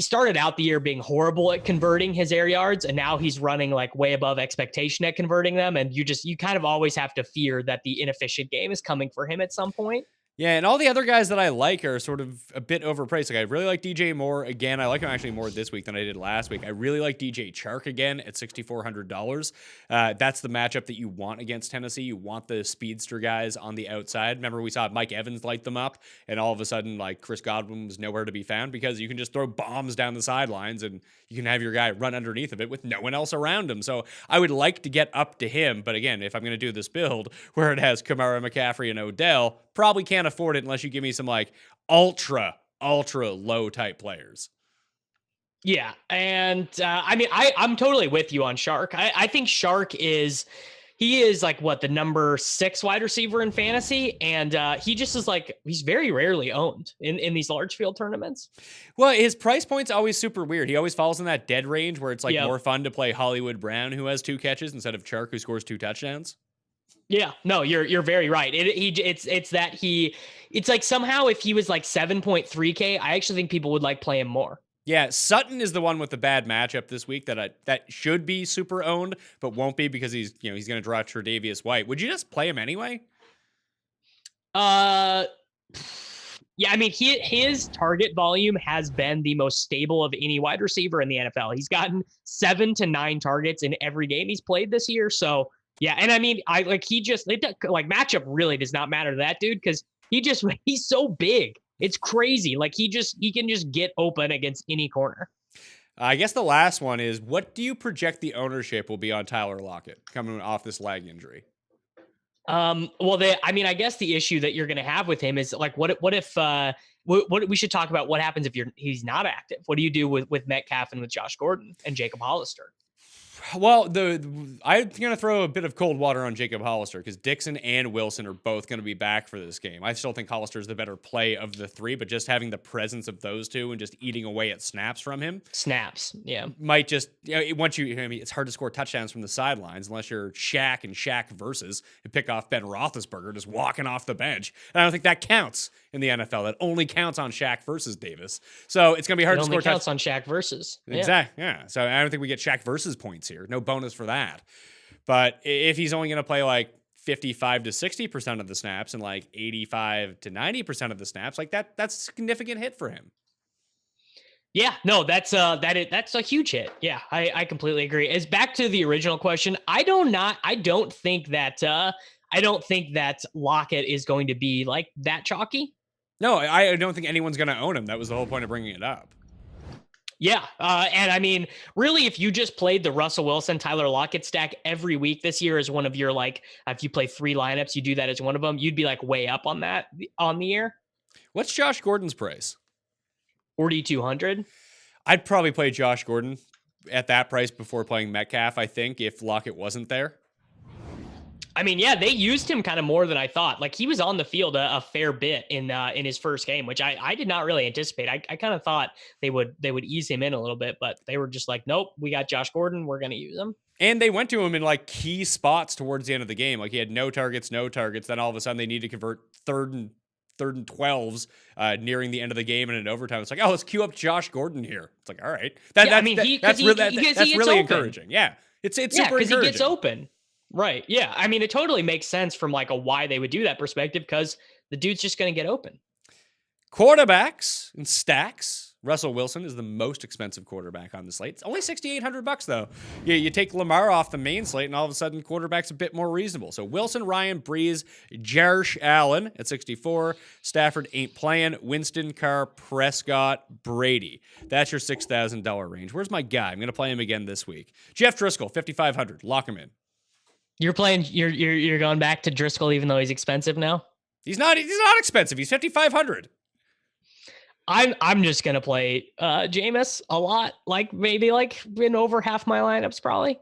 Speaker 4: started out the year being horrible at converting his air yards, and now he's running like way above expectation at converting them. And you kind of always have to fear that the inefficient game is coming for him at some point.
Speaker 3: Yeah, and all the other guys that I like are sort of a bit overpriced. Like, I really like DJ Moore again. I like him actually more this week than I did last week. I really like DJ Chark again at $6,400. That's the matchup that you want against Tennessee. You want the speedster guys on the outside. Remember, we saw Mike Evans light them up, and all of a sudden, like, Chris Godwin was nowhere to be found because you can just throw bombs down the sidelines and you can have your guy run underneath of it with no one else around him. So I would like to get up to him. But again, if I'm going to do this build where it has Kamara, McCaffrey, and Odell, probably can't afford it unless you give me some like ultra low type players.
Speaker 4: Yeah. And I mean, I'm totally with you on Shark. I think Shark is he is like the number 6 wide receiver in fantasy. And he just is like, he's very rarely owned in these large field tournaments.
Speaker 3: Well, his price point's always super weird. He always falls in that dead range where it's like more fun to play Hollywood Brown, who has 2 catches, instead of Chark, who scores 2 touchdowns.
Speaker 4: Yeah, no, you're very right. It's like somehow if he was like 7.3K, I actually think people would like play him more.
Speaker 3: Yeah, Sutton is the one with the bad matchup this week that should be super owned, but won't be because he's going to draw Tre'Davious White. Would you just play him anyway?
Speaker 4: Yeah, I mean, his target volume has been the most stable of any wide receiver in the NFL. He's gotten 7 to 9 targets in every game he's played this year. So yeah, and I mean, matchup really does not matter to that dude because he's so big. It's crazy. Like he can just get open against any corner.
Speaker 3: I guess the last one is, what do you project the ownership will be on Tyler Lockett coming off this leg injury?
Speaker 4: I guess the issue that you're going to have with him is like, what if we should talk about what happens if he's not active? What do you do with Metcalf and with Josh Gordon and Jacob Hollister?
Speaker 3: Well, I'm going to throw a bit of cold water on Jacob Hollister because Dixon and Wilson are both going to be back for this game. I still think Hollister is the better play of the 3, but just having the presence of those 2 and just eating away at snaps from him.
Speaker 4: Snaps, yeah.
Speaker 3: Might just, it's hard to score touchdowns from the sidelines unless you're Shaq and Shaq versus and pick off Ben Roethlisberger just walking off the bench. And I don't think that counts in the NFL. That only counts on Shaq versus Davis. So it's going to be hard to score.
Speaker 4: It only counts on Shaq versus.
Speaker 3: Exactly, yeah. So I don't think we get Shaq versus points here. No bonus for that. But if he's only going to play like 55 to 60% of the snaps and like 85 to 90% of the snaps, like that's a significant hit for him.
Speaker 4: Yeah, no, that's a huge hit. Yeah, I completely agree. As back to the original question, I don't think that Lockett is going to be like that chalky.
Speaker 3: No, I don't think anyone's going to own him. That was the whole point of bringing it up.
Speaker 4: Yeah. And I mean, really, if you just played the Russell Wilson, Tyler Lockett stack every week this year as one of your, like, if you play 3 lineups, you do that as one of them, you'd be like way up on that on the year.
Speaker 3: What's Josh Gordon's price?
Speaker 4: 4,200.
Speaker 3: I'd probably play Josh Gordon at that price before playing Metcalf, I think, if Lockett wasn't there.
Speaker 4: I mean, yeah, they used him kind of more than I thought. Like he was on the field a fair bit in his first game, which I did not really anticipate. I kind of thought they would ease him in a little bit, but they were just like, nope, we got Josh Gordon, we're going to use him.
Speaker 3: And they went to him in like key spots towards the end of the game. Like he had no targets. Then all of a sudden they need to convert third and 12s nearing the end of the game and in overtime. It's like, oh, let's queue up Josh Gordon here. It's like, all right, that's really encouraging. Yeah, it's super encouraging
Speaker 4: because he gets open. Right. Yeah. I mean, it totally makes sense from like a why they would do that perspective because the dude's just going to get open.
Speaker 3: Quarterbacks and stacks. Russell Wilson is the most expensive quarterback on the slate. It's only $6,800 though. You take Lamar off the main slate and all of a sudden quarterback's a bit more reasonable. So Wilson, Ryan, Breeze, Josh Allen at 64. Stafford ain't playing. Winston, Carr, Prescott, Brady. That's your $6,000 range. Where's my guy? I'm going to play him again this week. Jeff Driscoll, 5,500. Lock him in.
Speaker 4: You're going back to Driscoll even though he's expensive now?
Speaker 3: He's not expensive. He's 5,500.
Speaker 4: I'm just gonna play Jameis a lot, like maybe like in over half my lineups probably.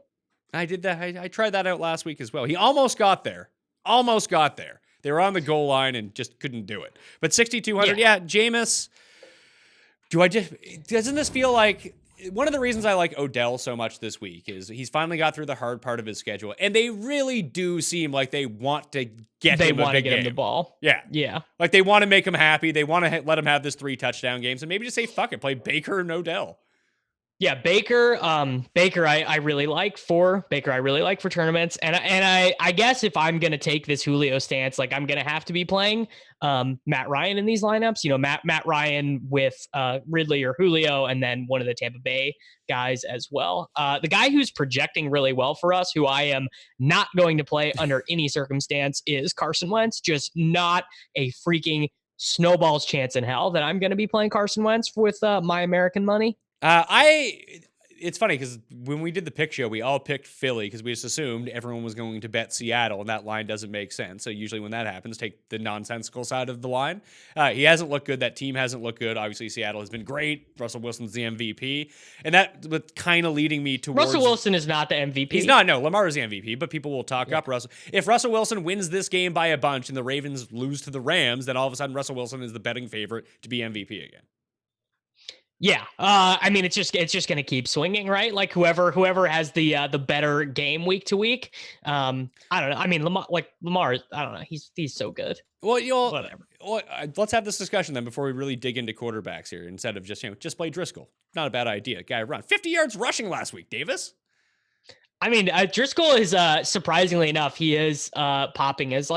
Speaker 3: I did that. I tried that out last week as well. He almost got there. They were on the goal line and just couldn't do it. But 6,200, yeah, Jameis. Doesn't this feel like one of the reasons I like Odell so much this week is he's finally got through the hard part of his schedule, and they really do seem like they want to get him the ball.
Speaker 4: Yeah.
Speaker 3: Like they want to make him happy. They want to let him have this 3 touchdown games, and maybe just say fuck it, play Baker and Odell.
Speaker 4: Yeah, Baker. I really like for tournaments, and I guess if I'm gonna take this Julio stance, like I'm gonna have to be playing Matt Ryan in these lineups. You know, Matt Ryan with Ridley or Julio, and then one of the Tampa Bay guys as well. The guy who's projecting really well for us, who I am not going to play under any circumstance, is Carson Wentz. Just not a freaking snowball's chance in hell that I'm going to be playing Carson Wentz with my American money.
Speaker 3: it's funny because when we did the pick show, we all picked Philly because we just assumed everyone was going to bet Seattle, and that line doesn't make sense. So usually when that happens, take the nonsensical side of the line. He hasn't looked good. That team hasn't looked good. Obviously, Seattle has been great. Russell Wilson's the MVP, and that was kind of leading me towards
Speaker 4: Russell Wilson is not the MVP.
Speaker 3: He's not. No, Lamar is the MVP, but people will talk up Russell. If Russell Wilson wins this game by a bunch and the Ravens lose to the Rams, then all of a sudden Russell Wilson is the betting favorite to be MVP again.
Speaker 4: Yeah, I mean, it's just going to keep swinging, right? Like whoever has the better game week to week. I don't know. I mean, Lamar, I don't know. He's so good.
Speaker 3: Well,
Speaker 4: Whatever.
Speaker 3: Well, let's have this discussion then before we really dig into quarterbacks here. Instead of just play Driscoll. Not a bad idea. Guy run 50 yards rushing last week. Davis.
Speaker 4: I mean, Driscoll is surprisingly enough, he is popping as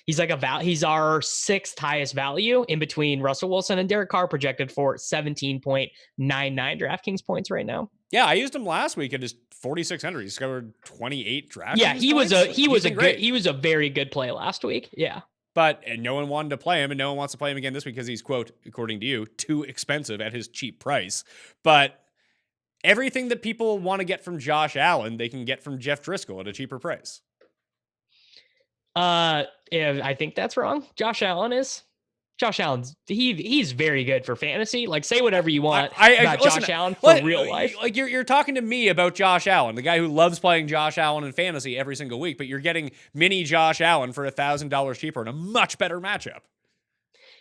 Speaker 4: he's our sixth highest value in between Russell Wilson and Derek Carr, projected for 17.99 DraftKings points right now.
Speaker 3: Yeah, I used him last week at his 4,600. He scored 28 DraftKings.
Speaker 4: Yeah, he
Speaker 3: points.
Speaker 4: was a very good play last week. Yeah.
Speaker 3: But no one wanted to play him, and no one wants to play him again this week because he's, quote, according to you, too expensive at his cheap price. But everything that people want to get from Josh Allen, they can get from Jeff Driscoll at a cheaper price.
Speaker 4: Yeah, I think that's wrong. Josh Allen's he's very good for fantasy. Like, say whatever you want about
Speaker 3: listen,
Speaker 4: Josh Allen for real life.
Speaker 3: Like you're talking to me about Josh Allen, the guy who loves playing Josh Allen in fantasy every single week, but you're getting mini Josh Allen for $1,000 cheaper in a much better matchup.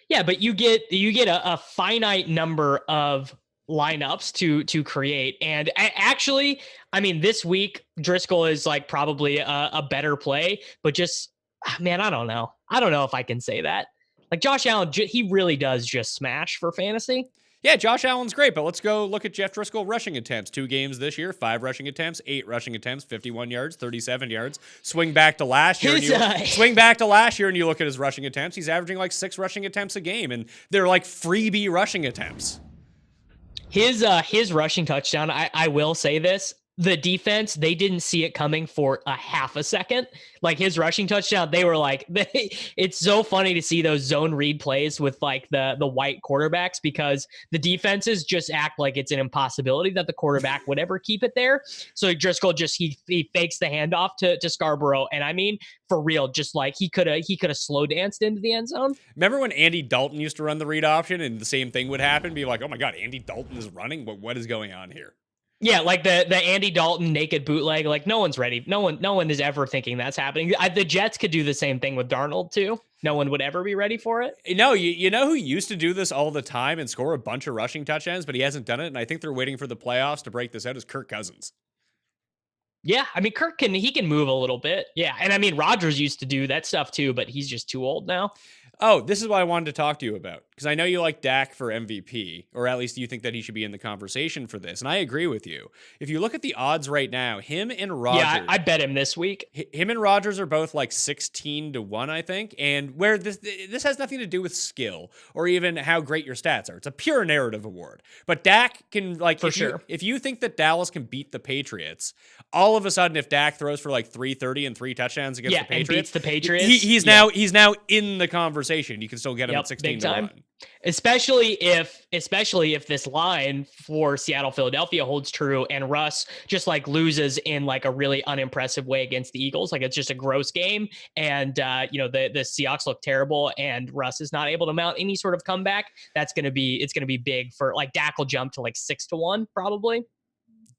Speaker 4: Yeah, but you get a finite number of lineups to create. And actually, I mean, this week Driscoll is like probably a better play, but just, man, I don't know if I can say that. Like Josh Allen, he really does just smash for fantasy.
Speaker 3: Yeah, Josh Allen's great, but let's go look at Jeff Driscoll rushing attempts. 2 games this year, 5 rushing attempts, 8 rushing attempts, 51 yards, 37 yards. Swing back to last year, and you look at his rushing attempts. He's averaging like 6 rushing attempts a game, and they're like freebie rushing attempts.
Speaker 4: His rushing touchdown, I will say this. The defense, they didn't see it coming for a half a second. Like his rushing touchdown, they were like, it's so funny to see those zone read plays with like the white quarterbacks, because the defenses just act like it's an impossibility that the quarterback would ever keep it there. So Driscoll he fakes the handoff to Scarborough. And I mean, for real, just like he could have slow danced into the end zone.
Speaker 3: Remember when Andy Dalton used to run the read option and the same thing would happen? Be like, oh my God, Andy Dalton is running? What is going on here?
Speaker 4: Yeah, like the Andy Dalton naked bootleg, like no one's ready. No one is ever thinking that's happening. The Jets could do the same thing with Darnold too. No one would ever be ready for it.
Speaker 3: No, you know who used to do this all the time and score a bunch of rushing touchdowns, but he hasn't done it, and I think they're waiting for the playoffs to break this out, is Kirk Cousins.
Speaker 4: Yeah, I mean, Kirk can move a little bit. Yeah, and I mean, Rodgers used to do that stuff too, but he's just too old now.
Speaker 3: Oh, this is what I wanted to talk to you about, because I know you like Dak for MVP, or at least you think that he should be in the conversation for this, and I agree with you. If you look at the odds right now, him and Rodgers...
Speaker 4: Yeah, I bet him this week.
Speaker 3: Him and Rodgers are both like 16-1, I think, and where this has nothing to do with skill or even how great your stats are. It's a pure narrative award. But Dak can, like, if you think that Dallas can beat the Patriots, all of a sudden, if Dak throws for like 330 and 3 touchdowns against the Patriots...
Speaker 4: and beats the Patriots...
Speaker 3: He's now in the conversation. You can still get him at 16-1.
Speaker 4: Especially if this line for Seattle, Philadelphia holds true, and Russ just like loses in like a really unimpressive way against the Eagles. Like it's just a gross game, and the Seahawks look terrible, and Russ is not able to mount any sort of comeback. It's gonna be big for like Dak will jump to like 6-1 probably.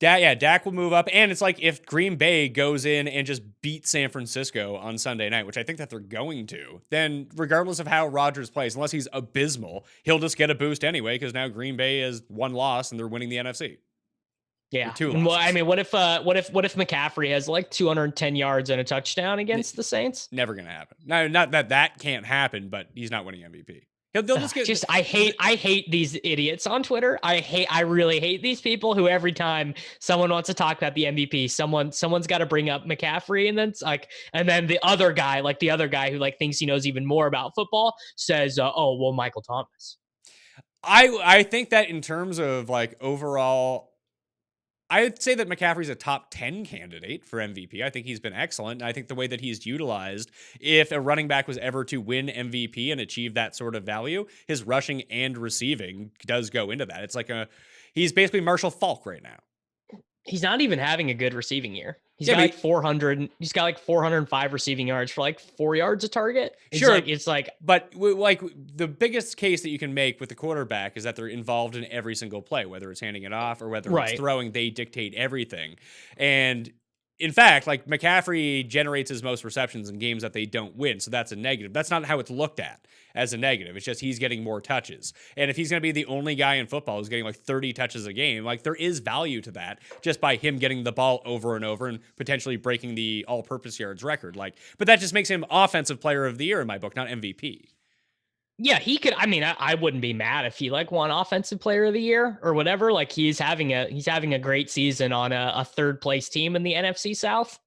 Speaker 3: Dak will move up, and it's like if Green Bay goes in and just beats San Francisco on Sunday night, which I think that they're going to, then regardless of how Rodgers plays, unless he's abysmal, he'll just get a boost anyway, because now Green Bay has 1 loss and they're winning the NFC.
Speaker 4: Yeah.
Speaker 3: 2 losses.
Speaker 4: Well, I mean, what if McCaffrey has like 210 yards and a touchdown against the Saints?
Speaker 3: Never gonna happen. No, not that can't happen, but he's not winning MVP. They'll just get
Speaker 4: I hate these idiots on Twitter. I really hate these people who every time someone wants to talk about the MVP, someone's got to bring up McCaffrey, and then it's like, and then the other guy who like thinks he knows even more about football says, oh well, Michael Thomas.
Speaker 3: I think that in terms of like overall, I'd say that McCaffrey's a top 10 candidate for MVP. I think he's been excellent. And I think the way that he's utilized, if a running back was ever to win MVP and achieve that sort of value, his rushing and receiving does go into that. It's like he's basically Marshall Faulk right now.
Speaker 4: He's not even having a good receiving year. He's
Speaker 3: Yeah,
Speaker 4: got
Speaker 3: but
Speaker 4: like 400. He's got like 405 receiving yards for like 4 yards a target.
Speaker 3: Sure.
Speaker 4: It's like
Speaker 3: But like the biggest case that you can make with the quarterback is that they're involved in every single play, whether it's handing it off or whether it's
Speaker 4: Right.
Speaker 3: throwing, they dictate everything. And in fact, like McCaffrey generates his most receptions in games that they don't win. So that's a negative. That's not how it's looked at as a negative. It's just he's getting more touches. And if he's going to be the only guy in football who's getting like 30 touches a game, like there is value to that just by him getting the ball over and over and potentially breaking the all-purpose yards record. Like, but that just makes him offensive player of the year in my book, not MVP.
Speaker 4: yeah, he could. I mean, I wouldn't be mad if he like won offensive player of the year or whatever. Like he's having a great season on a third place team in the NFC South.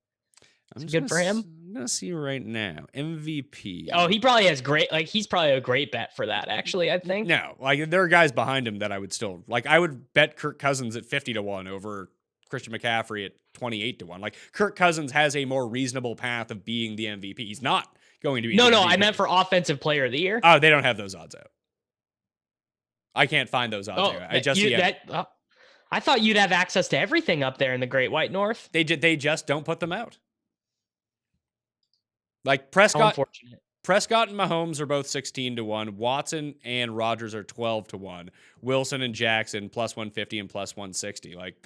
Speaker 4: It's good for him.
Speaker 3: I'm gonna see right now MVP.
Speaker 4: Oh, he probably has great. Like he's probably a great bet for that. Actually, I think.
Speaker 3: No, like there are guys behind him that I would still like. I would bet Kirk Cousins at 50-1 over Christian McCaffrey at 28-1. Like Kirk Cousins has a more reasonable path of being the MVP. He's not going to be.
Speaker 4: No,
Speaker 3: the
Speaker 4: no,
Speaker 3: MVP.
Speaker 4: I meant for offensive player of the year.
Speaker 3: Oh, they don't have those odds out. I can't find those odds out. I just see
Speaker 4: I thought you'd have access to everything up there in the Great White North.
Speaker 3: they just don't put them out. Like
Speaker 4: How
Speaker 3: Prescott
Speaker 4: unfortunate.
Speaker 3: and Mahomes are both 16-1. Watson and Rodgers are 12-1. Wilson and Jackson plus 150 and plus 160. Like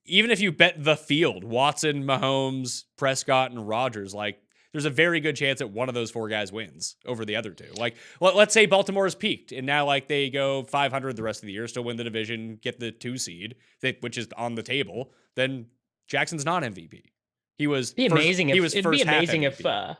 Speaker 3: even if you bet the field, Watson, Mahomes, Prescott, and Rodgers, like there's a very good chance that one of those four guys wins over the other two. Like let's say Baltimore is peaked and now like they go 500 the rest of the year, still win the division, get the 2 seed, which is on the table. Then Jackson's not MVP. He was
Speaker 4: It'd be amazing
Speaker 3: MVP.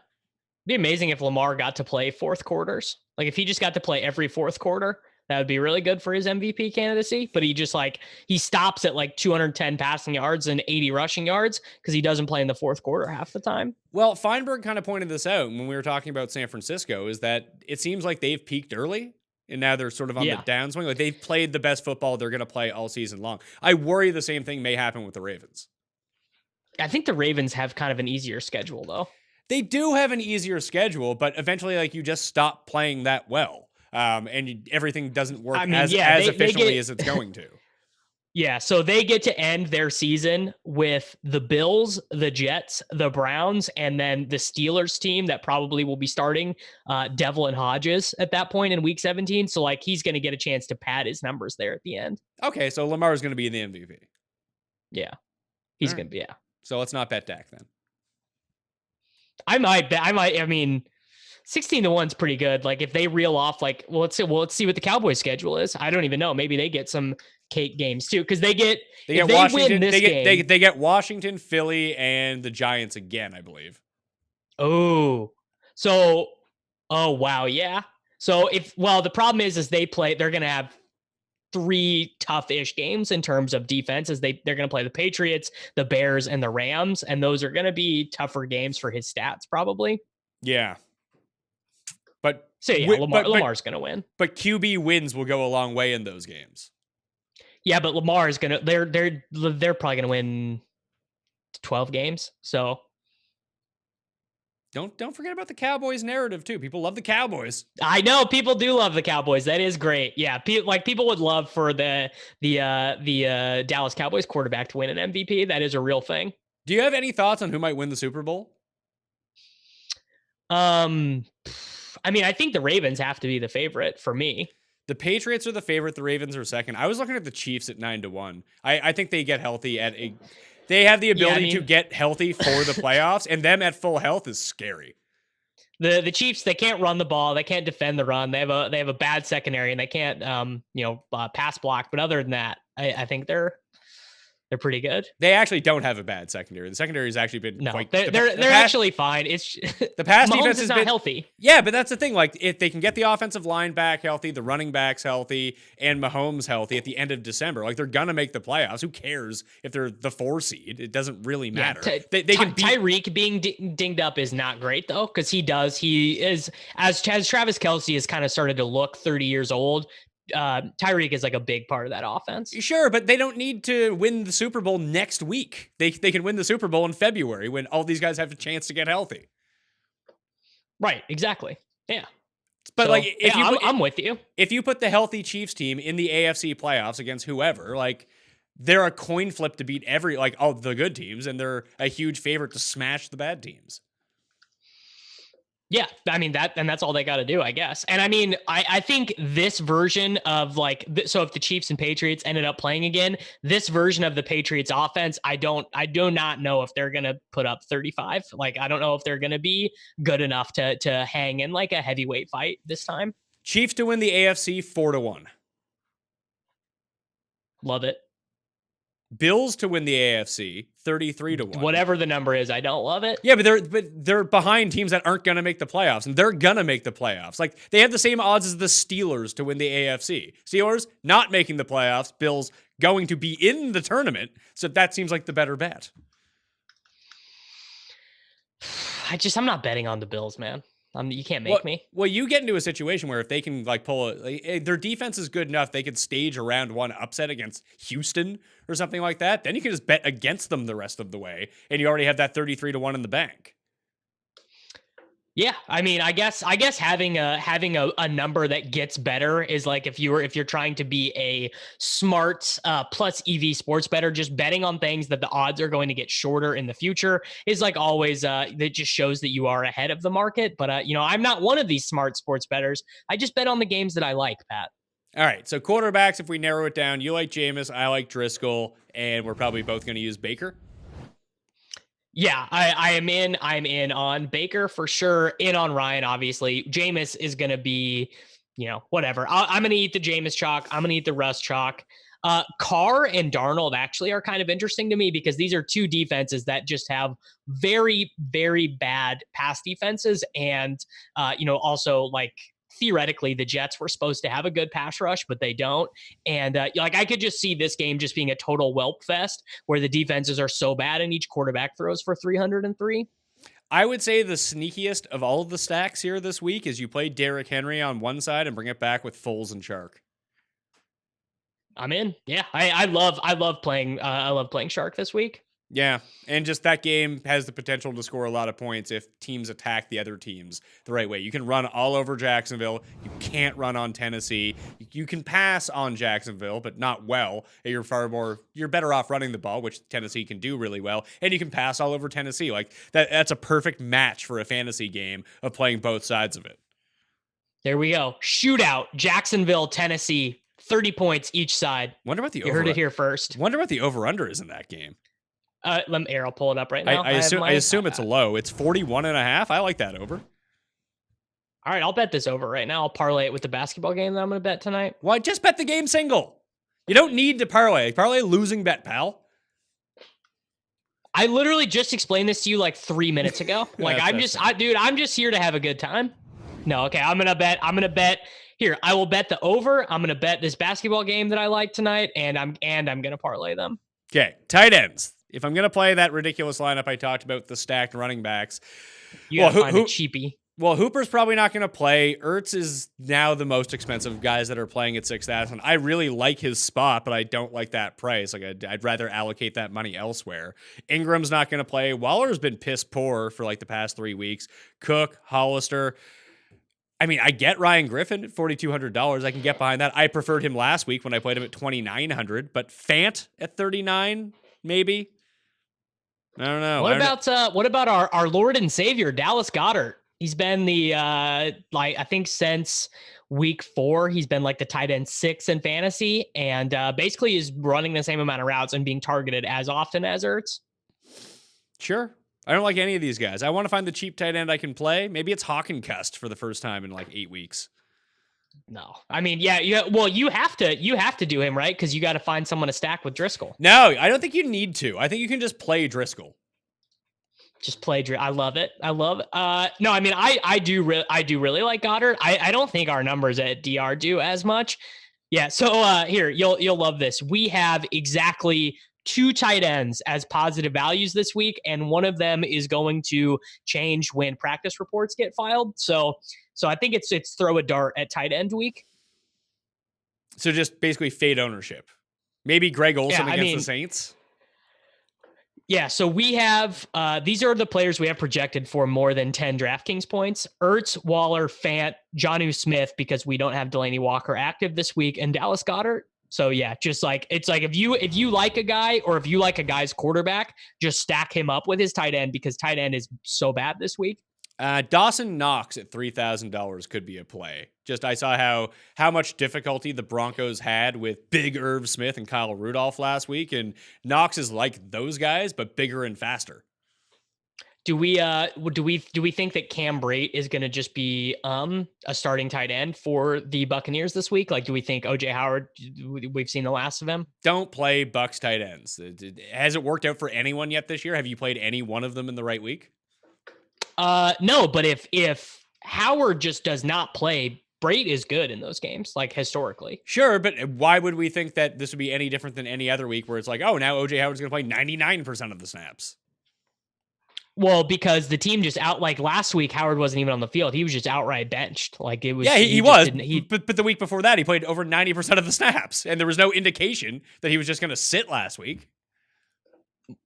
Speaker 4: Be amazing if Lamar got to play fourth quarters. Like if he just got to play every fourth quarter, that would be really good for his MVP candidacy. But he just like he stops at like 210 passing yards and 80 rushing yards because he doesn't play in the fourth quarter half the time.
Speaker 3: Well, Feinberg kind of pointed this out when we were talking about San Francisco, is that it seems like they've peaked early and now they're sort of on the downswing. Like they've played the best football they're going to play all season long. I worry the same thing may happen with the Ravens.
Speaker 4: I think the Ravens have kind of an easier schedule though.
Speaker 3: They do have an easier schedule, but eventually, like you just stop playing that well, and everything doesn't work as efficiently as it's going to.
Speaker 4: Yeah, so they get to end their season with the Bills, the Jets, the Browns, and then the Steelers team that probably will be starting Devlin Hodges at that point in Week 17. So like he's going to get a chance to pad his numbers there at the end.
Speaker 3: Okay, so Lamar is going to be the MVP.
Speaker 4: Yeah, he's going to be. Yeah.
Speaker 3: So let's not bet Dak then.
Speaker 4: I mean, 16-1 is pretty good. Like if they reel off, like, let's see what the Cowboys schedule is. I don't even know. Maybe they get some cake games too. Cause they get
Speaker 3: Washington. They get Washington, Philly, and the Giants again, I believe.
Speaker 4: Oh wow. Yeah. So the problem is they're going to have 3 tough-ish games in terms of defense as they're going to play the Patriots, the Bears, and the Rams, and those are going to be tougher games for his stats probably.
Speaker 3: Yeah. But
Speaker 4: so yeah, Lamar's going to win.
Speaker 3: But QB wins will go a long way in those games.
Speaker 4: Yeah, but Lamar is going to they're probably going to win 12 games. So
Speaker 3: Don't forget about the Cowboys narrative too. People love the Cowboys.
Speaker 4: I know people do love the Cowboys. That is great. Yeah, people would love for the Dallas Cowboys quarterback to win an MVP. That is a real thing.
Speaker 3: Do you have any thoughts on who might win the Super Bowl?
Speaker 4: I mean, I think the Ravens have to be the favorite for me.
Speaker 3: The Patriots are the favorite. The Ravens are second. I was looking at the Chiefs at 9-1. I think they get healthy they have the ability to get healthy for the playoffs, and them at full health is scary.
Speaker 4: The Chiefs, they can't run the ball, they can't defend the run. They have a bad secondary, and they can't pass block. But other than that, I think they're pretty good.
Speaker 3: They actually don't have a bad secondary. The secondary has actually been
Speaker 4: they're actually fine. It's
Speaker 3: the pass
Speaker 4: Mahomes
Speaker 3: defense
Speaker 4: is not healthy.
Speaker 3: Yeah, but that's the thing. Like if they can get the offensive line back healthy, the running backs healthy, and Mahomes healthy at the end of December, like they're gonna make the playoffs. Who cares if they're the 4 seed? It doesn't really matter. They can beat
Speaker 4: Tyreek being dinged up is not great though, because he is as Travis Kelce has kind of started to look 30 years old. Tyreek is like a big part of that offense.
Speaker 3: Sure, but they don't need to win the Super Bowl next week. They can win the Super Bowl in February when all these guys have a chance to get healthy.
Speaker 4: Right, exactly. Yeah.
Speaker 3: But
Speaker 4: I'm with you.
Speaker 3: If you put the healthy Chiefs team in the AFC playoffs against whoever, like they're a coin flip to beat all the good teams, and they're a huge favorite to smash the bad teams.
Speaker 4: Yeah, I mean that's all they got to do, I guess. And I mean, I think this version of so if the Chiefs and Patriots ended up playing again, this version of the Patriots offense, I do not know if they're gonna put up 35. Like, I don't know if they're gonna be good enough to hang in like a heavyweight fight this time.
Speaker 3: Chiefs to win the AFC 4-1.
Speaker 4: Love it.
Speaker 3: Bills to win the AFC 33-1.
Speaker 4: Whatever the number is, I don't love it.
Speaker 3: Yeah, but they're behind teams that aren't gonna make the playoffs, and they're gonna make the playoffs. Like, they have the same odds as the Steelers to win the AFC. Steelers not making the playoffs, Bills going to be in the tournament. So that seems like the better bet.
Speaker 4: I'm not betting on the Bills, man. You can't make me.
Speaker 3: Well, you get into a situation where if they can their defense is good enough, they could stage a round one upset against Houston or something like that. Then you can just bet against them the rest of the way, and you already have that 33-1 in the bank.
Speaker 4: Yeah, I mean, I guess having a number that gets better is like if you're trying to be a smart plus EV sports bettor, just betting on things that the odds are going to get shorter in the future is like always that just shows that you are ahead of the market. But I'm not one of these smart sports bettors. I just bet on the games that I like, Pat.
Speaker 3: All right, so quarterbacks, if we narrow it down, you like Jameis, I like Driscoll, and we're probably both going to use Baker.
Speaker 4: Yeah, I'm in on Baker for sure. In on Ryan, obviously. Jameis is going to be, whatever. I'm going to eat the Jameis chalk. I'm going to eat the Russ chalk. Carr and Darnold actually are kind of interesting to me because these are two defenses that just have very, very bad pass defenses. And, also like, theoretically, the Jets were supposed to have a good pass rush, but they don't. And I could just see this game just being a total whelp fest where the defenses are so bad and each quarterback throws for 303.
Speaker 3: I would say the sneakiest of all of the stacks here this week is you play Derrick Henry on one side and bring it back with Foles and Shark.
Speaker 4: I'm in. Yeah, I love playing Shark this week.
Speaker 3: Yeah, and just that game has the potential to score a lot of points if teams attack the other teams the right way. You can run all over Jacksonville. You can't run on Tennessee. You can pass on Jacksonville, but not well. You're better off running the ball, which Tennessee can do really well, and you can pass all over Tennessee. Like that's a perfect match for a fantasy game of playing both sides of it.
Speaker 4: There we go. Shootout, Jacksonville, Tennessee, 30 points each side.
Speaker 3: Wonder what the
Speaker 4: you heard it here first.
Speaker 3: Wonder what the over-under is in that game.
Speaker 4: I'll pull it up right now.
Speaker 3: I assume it's low. It's 41.5. I like that over.
Speaker 4: All right, I'll bet this over right now. I'll parlay it with the basketball game that I'm going to bet tonight.
Speaker 3: Well, just bet the game single. You don't need to parlay. Parlay losing bet, pal.
Speaker 4: I literally just explained this to you like 3 minutes ago. Like I'm just here to have a good time. No, okay. I'm gonna bet here. I will bet the over. I'm gonna bet this basketball game that I like tonight, and I'm gonna parlay them.
Speaker 3: Okay, tight ends. If I'm going to play that ridiculous lineup I talked about, the stacked running backs,
Speaker 4: you gotta find a cheapie.
Speaker 3: Well, Hooper's probably not going to play. Ertz is now the most expensive guys that are playing at 6,000. I really like his spot, but I don't like that price. Like I'd rather allocate that money elsewhere. Ingram's not going to play. Waller's been piss poor for like the past 3 weeks. Cook, Hollister. I mean, I get Ryan Griffin at $4,200. I can get behind that. I preferred him last week when I played him at $2,900, but Fant at $39, maybe. I don't know.
Speaker 4: What about our Lord and Savior, Dallas Goedert? He's been the I think since week 4, he's been like the tight end 6 in fantasy, and basically is running the same amount of routes and being targeted as often as Ertz.
Speaker 3: Sure. I don't like any of these guys. I want to find the cheap tight end I can play. Maybe it's Hawkincust for the first time in like 8 weeks.
Speaker 4: No, I mean, yeah. Well, you have to do him, right? Because you got to find someone to stack with Driscoll.
Speaker 3: No, I don't think you need to. I think you can just play Driscoll.
Speaker 4: Just play Driscoll. I love it. No, I mean, I do really like Goddard. I don't think our numbers at DR do as much. Yeah. So here, you'll love this. We have exactly 2 tight ends as positive values this week, and one of them is going to change when practice reports get filed. So I think it's throw a dart at tight end week.
Speaker 3: So just basically fade ownership. Maybe Greg Olsen against the Saints.
Speaker 4: Yeah, so we have these are the players we have projected for more than 10 DraftKings points. Ertz, Waller, Fant, Jonnu Smith, because we don't have Delaney Walker active this week, and Dallas Goedert. So yeah, just like it's like if you like a guy or if you like a guy's quarterback, just stack him up with his tight end because tight end is so bad this week.
Speaker 3: Dawson Knox at $3,000 could be a play. Just I saw how much difficulty the Broncos had with Big Irv Smith and Kyle Rudolph last week, and Knox is like those guys but bigger and faster.
Speaker 4: Do we think that Cam Brate is going to just be a starting tight end for the Buccaneers this week? Like, do we think OJ Howard? We've seen the last of him.
Speaker 3: Don't play Bucs tight ends. Has it worked out for anyone yet this year? Have you played any one of them in the right week?
Speaker 4: No, but if Howard just does not play, Brate is good in those games, like historically.
Speaker 3: Sure, but why would we think that this would be any different than any other week where it's like, oh, now OJ Howard's going to play 99% of the snaps?
Speaker 4: Well, because the team just like last week, Howard wasn't even on the field. He was just outright benched. Like it was.
Speaker 3: Yeah, he was. But the week before that, he played over 90% of the snaps, and there was no indication that he was just going to sit last week.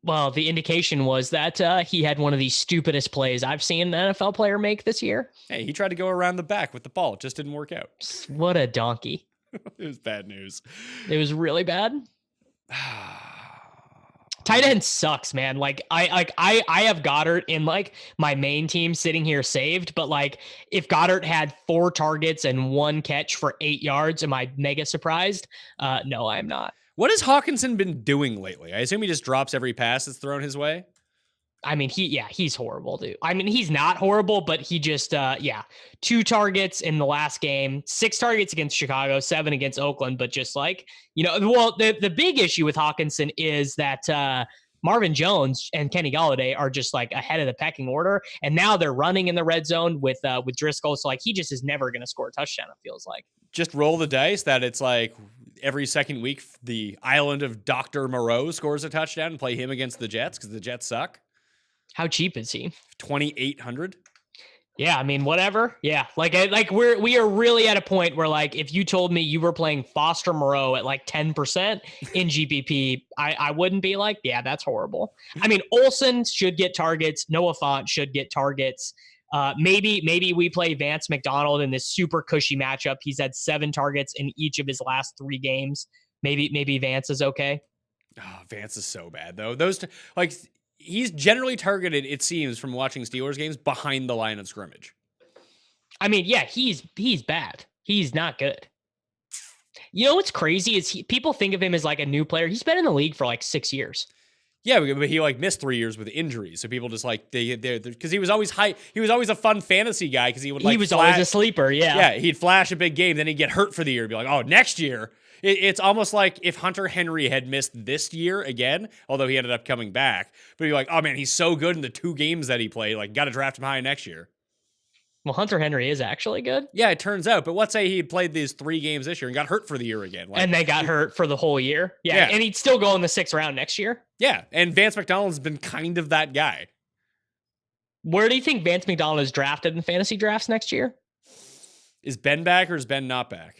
Speaker 4: Well, the indication was that he had one of the stupidest plays I've seen an NFL player make this year.
Speaker 3: Hey, he tried to go around the back with the ball. It just didn't work out.
Speaker 4: What a donkey.
Speaker 3: It was bad news.
Speaker 4: It was really bad. Tight end sucks, man. Like I have Goddard in like my main team sitting here saved, but like if Goddard had 4 targets and 1 catch for 8 yards, am I mega surprised? No, I'm not.
Speaker 3: What has Hawkinson been doing lately? I assume he just drops every pass that's thrown his way.
Speaker 4: I mean, he's horrible, dude. I mean, he's not horrible, but he just, 2 targets in the last game, 6 targets against Chicago, 7 against Oakland, but just like, well, the big issue with Hawkinson is that Marvin Jones and Kenny Golladay are just like ahead of the pecking order, and now they're running in the red zone with Driscoll, so like he just is never going to score a touchdown, it feels like.
Speaker 3: Just roll the dice that it's like every second week the island of Dr. Moreau scores a touchdown and play him against the Jets because the Jets suck.
Speaker 4: How cheap is he?
Speaker 3: $2,800.
Speaker 4: Yeah, I mean, whatever. Yeah, we are really at a point where like if you told me you were playing Foster Moreau at like 10% in GPP, I wouldn't be like, yeah, that's horrible. I mean, Olsen should get targets. Noah Fant should get targets. Maybe we play Vance McDonald in this super cushy matchup. He's had 7 targets in each of his last 3 games. Maybe Vance is okay.
Speaker 3: Oh, Vance is so bad though. He's generally targeted, it seems, from watching Steelers games behind the line of scrimmage.
Speaker 4: I mean, yeah, he's bad. He's not good. You know what's crazy is people think of him as like a new player. He's been in the league for like 6 years.
Speaker 3: Yeah, but he like missed 3 years with injuries, so people just like they because he was always high. He was always a fun fantasy guy because he would like
Speaker 4: always a sleeper. Yeah,
Speaker 3: he'd flash a big game, then he'd get hurt for the year. Be like, oh, next year. It's almost like if Hunter Henry had missed this year again, although he ended up coming back. But you're like, oh man, he's so good in the 2 games that he played. Like, got to draft him high next year.
Speaker 4: Well, Hunter Henry is actually good.
Speaker 3: Yeah, it turns out. But let's say he had played these 3 games this year and got hurt for the year again.
Speaker 4: And they got hurt for the whole year. Yeah, and he'd still go in the 6th round next year.
Speaker 3: Yeah, and Vance McDonald's been kind of that guy.
Speaker 4: Where do you think Vance McDonald is drafted in fantasy drafts next year?
Speaker 3: Is Ben back or is Ben not back?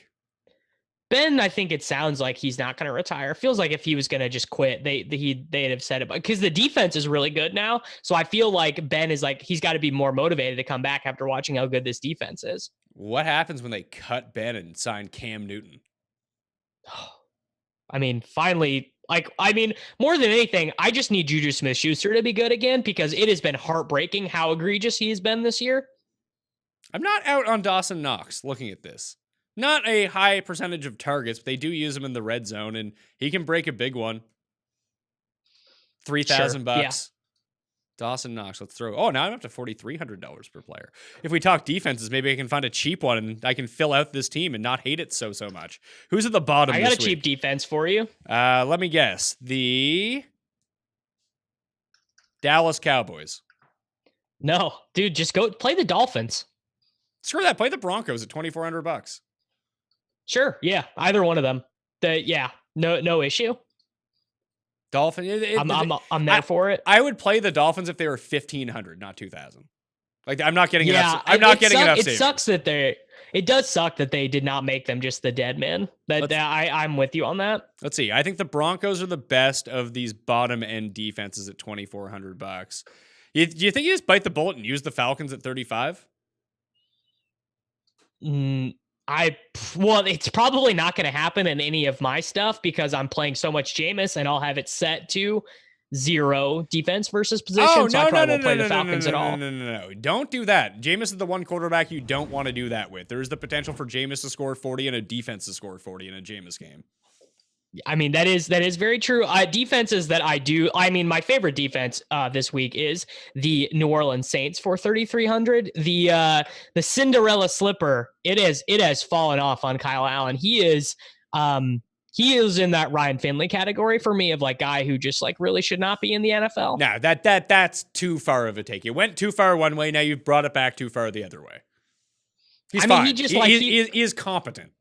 Speaker 4: Ben, I think it sounds like he's not going to retire. Feels like if he was going to just quit, they'd have said it, because the defense is really good now. So I feel like Ben is like, he's got to be more motivated to come back after watching how good this defense is.
Speaker 3: What happens when they cut Ben and sign Cam Newton?
Speaker 4: I mean, finally, more than anything, I just need Juju Smith-Schuster to be good again, because it has been heartbreaking how egregious he's been this year.
Speaker 3: I'm not out on Dawson Knox looking at this. Not a high percentage of targets, but they do use him in the red zone, and he can break a big one. $3,000 bucks. Yeah. Dawson Knox. Let's throw. Oh, now I'm up to $4,300 per player. If we talk defenses, maybe I can find a cheap one, and I can fill out this team and not hate it so much. Who's at the bottom?
Speaker 4: I got a cheap defense for you.
Speaker 3: Let me guess. The Dallas Cowboys.
Speaker 4: No, dude, just go play the Dolphins.
Speaker 3: Screw that. Play the Broncos at $2,400.
Speaker 4: Sure. Yeah. Either one of them. No issue.
Speaker 3: Dolphin.
Speaker 4: I'm there for it.
Speaker 3: I would play the Dolphins if they were 1,500, not 2,000. Like, I'm not getting enough. I'm not getting enough.
Speaker 4: It sucks that it does suck that they did not make them just the dead man. I'm with you on that.
Speaker 3: Let's see. I think the Broncos are the best of these bottom end defenses at $2,400. Do you think you just bite the bullet and use the Falcons at 35?
Speaker 4: Well, it's probably not going to happen in any of my stuff because I'm playing so much Jameis and I'll have it set to 0 defense versus position.
Speaker 3: Oh,
Speaker 4: so I probably won't play the Falcons at all.
Speaker 3: No. Don't do that. Jameis is the one quarterback you don't want to do that with. There's the potential for Jameis to score 40 and a defense to score 40 in a Jameis game.
Speaker 4: I mean, that is very true. Defenses that I do. I mean, my favorite defense this week is the New Orleans Saints for 3,300. The Cinderella slipper. It has fallen off on Kyle Allen. He is in that Ryan Finley category for me of like guy who just like really should not be in the NFL.
Speaker 3: No, that's too far of a take. You went too far one way. Now you've brought it back too far the other way. He's fine. He is competent.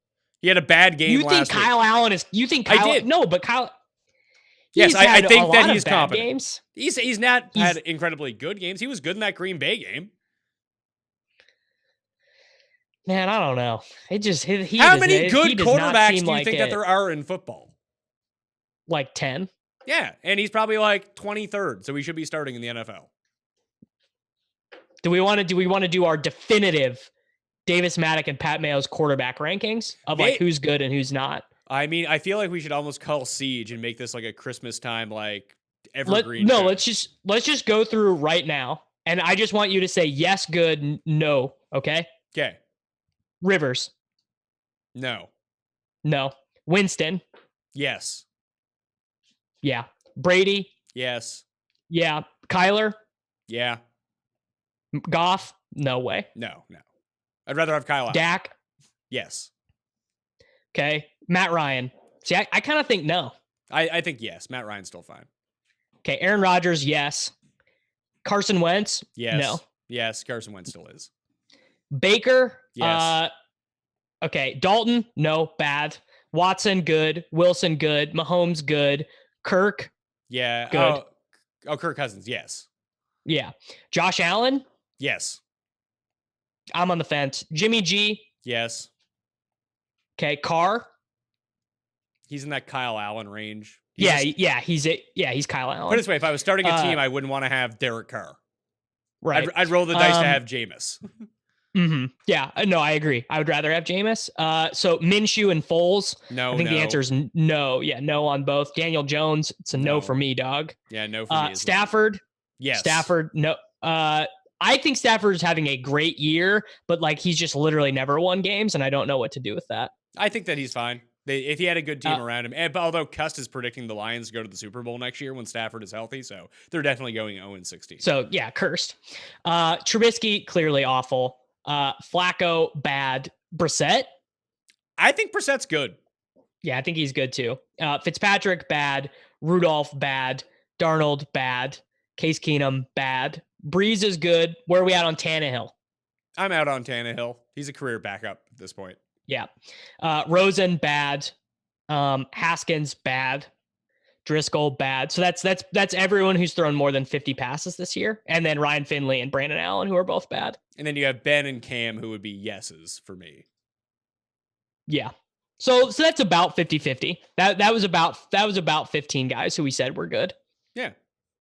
Speaker 3: He had a bad game last week. You think Kyle
Speaker 4: Allen is... You think Kyle... I did. No, but Kyle...
Speaker 3: Yes, I think that he's competent.
Speaker 4: Games.
Speaker 3: He's not had incredibly good games. He was good in that Green Bay game.
Speaker 4: Man, I don't know. It just...
Speaker 3: How many good quarterbacks do you think that there are in football?
Speaker 4: Like 10?
Speaker 3: Yeah, and he's probably like 23rd, so he should be starting in the NFL.
Speaker 4: Do we want to do our definitive... Davis Mattek and Pat Mayo's quarterback rankings of like who's good and who's not?
Speaker 3: I mean, I feel like we should almost call siege and make this like a Christmas time like evergreen.
Speaker 4: Let's just go through right now, and I just want you to say yes, good, no. Okay.
Speaker 3: Okay.
Speaker 4: Rivers.
Speaker 3: No.
Speaker 4: Winston.
Speaker 3: Yes.
Speaker 4: Yeah. Brady.
Speaker 3: Yes.
Speaker 4: Yeah. Kyler.
Speaker 3: Yeah.
Speaker 4: Goff. No way.
Speaker 3: No. I'd rather have Kyle Allen.
Speaker 4: Dak?
Speaker 3: Yes.
Speaker 4: Okay. Matt Ryan. See, I kind of think no.
Speaker 3: I think yes. Matt Ryan's still fine.
Speaker 4: Okay. Aaron Rodgers, yes. Carson Wentz?
Speaker 3: Yes.
Speaker 4: No.
Speaker 3: Yes, Carson Wentz still is.
Speaker 4: Baker?
Speaker 3: Yes.
Speaker 4: Okay. Dalton? No. Bad. Watson? Good. Wilson? Good. Mahomes? Good. Kirk?
Speaker 3: Yeah.
Speaker 4: Good.
Speaker 3: Oh, Kirk Cousins? Yes.
Speaker 4: Yeah. Josh Allen?
Speaker 3: Yes.
Speaker 4: I'm on the fence. Jimmy G?
Speaker 3: Yes.
Speaker 4: Okay. Carr?
Speaker 3: He's in that Kyle Allen range.
Speaker 4: He's Kyle Allen.
Speaker 3: Put it this way, if I was starting a team, I wouldn't want to have Derek Carr.
Speaker 4: Right.
Speaker 3: I'd roll the dice to have Jameis.
Speaker 4: Mm-hmm. Yeah. No, I agree. I would rather have Jameis. So Minshew and Foles.
Speaker 3: No.
Speaker 4: I think the answer is no. Yeah, no on both. Daniel Jones. It's a no for me, dog.
Speaker 3: Yeah, no for me.
Speaker 4: Stafford.
Speaker 3: Well. Yes.
Speaker 4: Stafford. No. I think Stafford's having a great year, but like he's just literally never won games, and I don't know what to do with that.
Speaker 3: I think that he's fine. If he had a good team around him, although Cust is predicting the Lions to go to the Super Bowl next year when Stafford is healthy, so they're definitely going 0-16.
Speaker 4: So yeah, cursed. Trubisky clearly awful. Flacco bad. Brissett.
Speaker 3: I think Brissett's good.
Speaker 4: Yeah, I think he's good too. Fitzpatrick bad. Rudolph bad. Darnold bad. Case Keenum bad. Breeze is good. Where are we at on Tannehill?
Speaker 3: I'm out on Tannehill. He's a career backup at this point.
Speaker 4: Yeah. Rosen bad. Haskins bad. Driscoll bad. So that's everyone who's thrown more than 50 passes this year. And then Ryan Finley and Brandon Allen, who are both bad.
Speaker 3: And then you have Ben and Cam, who would be yeses for me.
Speaker 4: Yeah. So that's about 50-50. That was about 15 guys who we said were good.
Speaker 3: Yeah.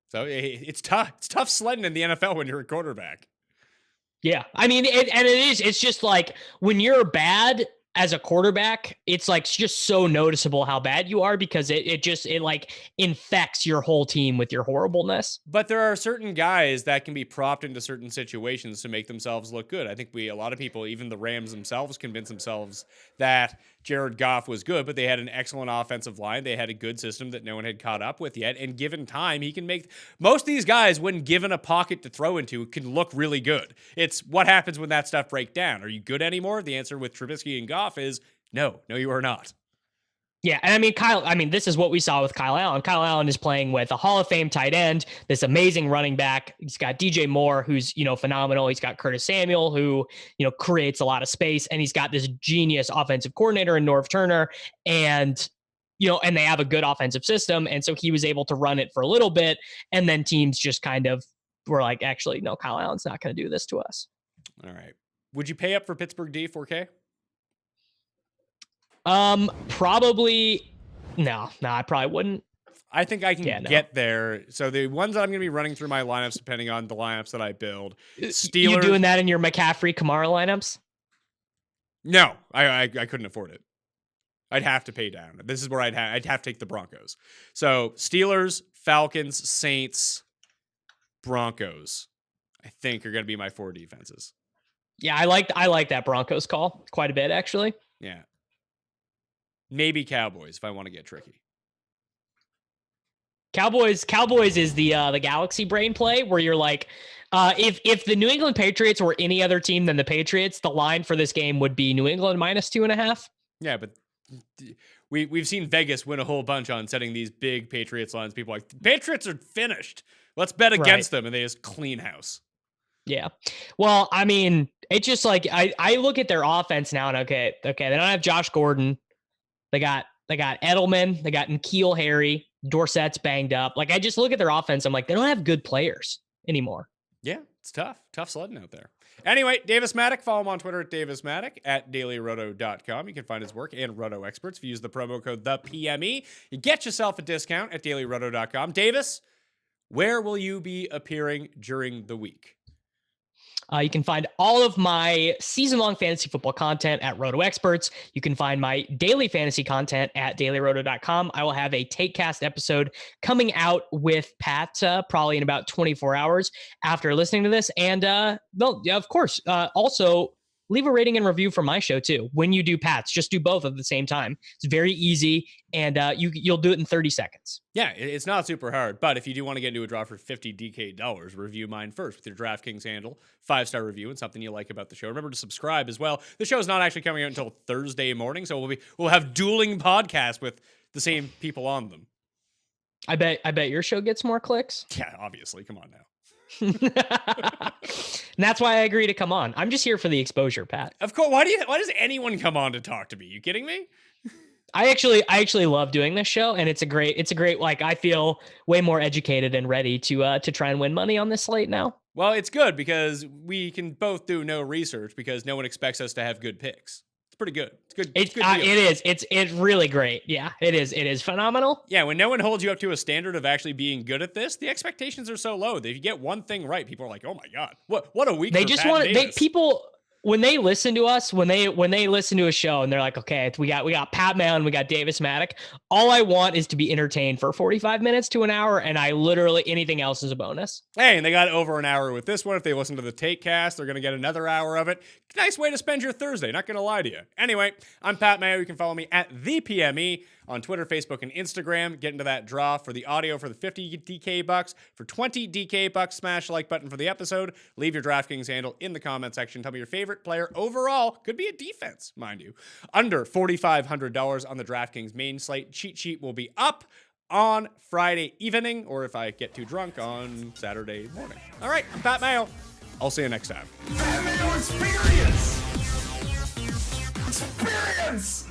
Speaker 3: So it's tough. It's tough sledding in the NFL when you're a quarterback.
Speaker 4: Yeah. I mean, it's just like when you're bad as a quarterback, it's like just so noticeable how bad you are because it like infects your whole team with your horribleness.
Speaker 3: But there are certain guys that can be propped into certain situations to make themselves look good. I think a lot of people, even the Rams themselves, convince themselves that Jared Goff was good, but they had an excellent offensive line. They had a good system that no one had caught up with yet. And given time, he can make most of these guys, when given a pocket to throw into, can look really good. It's what happens when that stuff breaks down. Are you good anymore? The answer with Trubisky and Goff is no, you are not.
Speaker 4: Yeah, and this is what we saw with Kyle Allen. Kyle Allen is playing with a Hall of Fame tight end, this amazing running back. He's got DJ Moore, who's, phenomenal. He's got Curtis Samuel, who, creates a lot of space. And he's got this genius offensive coordinator in Norv Turner. And, and they have a good offensive system. And so he was able to run it for a little bit. And then teams just kind of were like, actually, no, Kyle Allen's not going to do this to us.
Speaker 3: All right. Would you pay up for Pittsburgh D 4K?
Speaker 4: Probably no, I probably wouldn't.
Speaker 3: I think I can get there. So the ones that I'm going to be running through my lineups, depending on the lineups that I build, Steelers.
Speaker 4: You doing that in your McCaffrey Kamara lineups?
Speaker 3: No, I couldn't afford it. I'd have to pay down. This is where I'd have to take the Broncos. So Steelers, Falcons, Saints, Broncos, I think are going to be my 4 defenses.
Speaker 4: Yeah, I like that Broncos call quite a bit, actually.
Speaker 3: Yeah. Maybe Cowboys if I want to get tricky.
Speaker 4: Cowboys is the Galaxy brain play where you're like, if the New England Patriots were any other team than the Patriots, the line for this game would be New England -2.5.
Speaker 3: Yeah, but we've seen Vegas win a whole bunch on setting these big Patriots lines. People are like, the Patriots are finished. Let's bet against them, and they just clean house.
Speaker 4: Yeah. Well, I mean, it's just like I look at their offense now and okay, they don't have Josh Gordon. They got Edelman, they got N'Keal Harry, Dorsett's banged up. Like I just look at their offense, I'm like, they don't have good players anymore.
Speaker 3: Yeah, it's tough sledding out there. Anyway, Davis Mattek, follow him on Twitter at Davis Mattek, at dailyroto.com. You can find his work and Roto Experts. If you use the promo code ThePME, you get yourself a discount at dailyroto.com. Davis, where will you be appearing during the week?
Speaker 4: You can find all of my season-long fantasy football content at Roto Experts. You can find my daily fantasy content at dailyroto.com. I will have a TakeCast episode coming out with Pat probably in about 24 hours after listening to this. And, of course, also leave a rating and review for my show, too. When you do Pat's, just do both at the same time. It's very easy, and you'll do it in 30 seconds.
Speaker 3: Yeah, it's not super hard, but if you do want to get into a draw for $50 DK, review mine first with your DraftKings handle, 5-star review, and something you like about the show. Remember to subscribe as well. The show is not actually coming out until Thursday morning, so we'll have dueling podcasts with the same people on them.
Speaker 4: I bet your show gets more clicks.
Speaker 3: Yeah, obviously. Come on now.
Speaker 4: And that's why I agree to come on. I'm just here for the exposure, Pat.
Speaker 3: Of course. Why does anyone come on to talk to me? You kidding me?
Speaker 4: I actually love doing this show, and it's a great like I feel way more educated and ready to try and win money on this slate now.
Speaker 3: Well, it's good because we can both do no research because no one expects us to have good picks. It's pretty good. It's good. It's good deal.
Speaker 4: It is. It's really great. Yeah, it is. It is phenomenal.
Speaker 3: Yeah, when no one holds you up to a standard of actually being good at this, the expectations are so low that if you get one thing right, people are like, "Oh my god, what a week!"
Speaker 4: They just want people. When they listen to us, when they listen to a show and they're like, okay, we got Pat Mayo and we got Davis Mattek. All I want is to be entertained for 45 minutes to an hour, and I literally anything else is a bonus.
Speaker 3: Hey, and they got over an hour with this one. If they listen to the TakeCast, they're going to get another hour of it. Nice way to spend your Thursday, not going to lie to you. Anyway, I'm Pat Mayo. You can follow me at ThePME on Twitter, Facebook, and Instagram. Get into that draw for the audio for the 50 DK bucks. For 20 DK bucks, smash the like button for the episode. Leave your DraftKings handle in the comment section. Tell me your favorite player overall. Could be a defense, mind you. Under $4,500 on the DraftKings main slate. Cheat sheet will be up on Friday evening, or if I get too drunk, on Saturday morning. All right, I'm Pat Mayo. I'll see you next time.
Speaker 2: Pat Mayo Experience! Experience!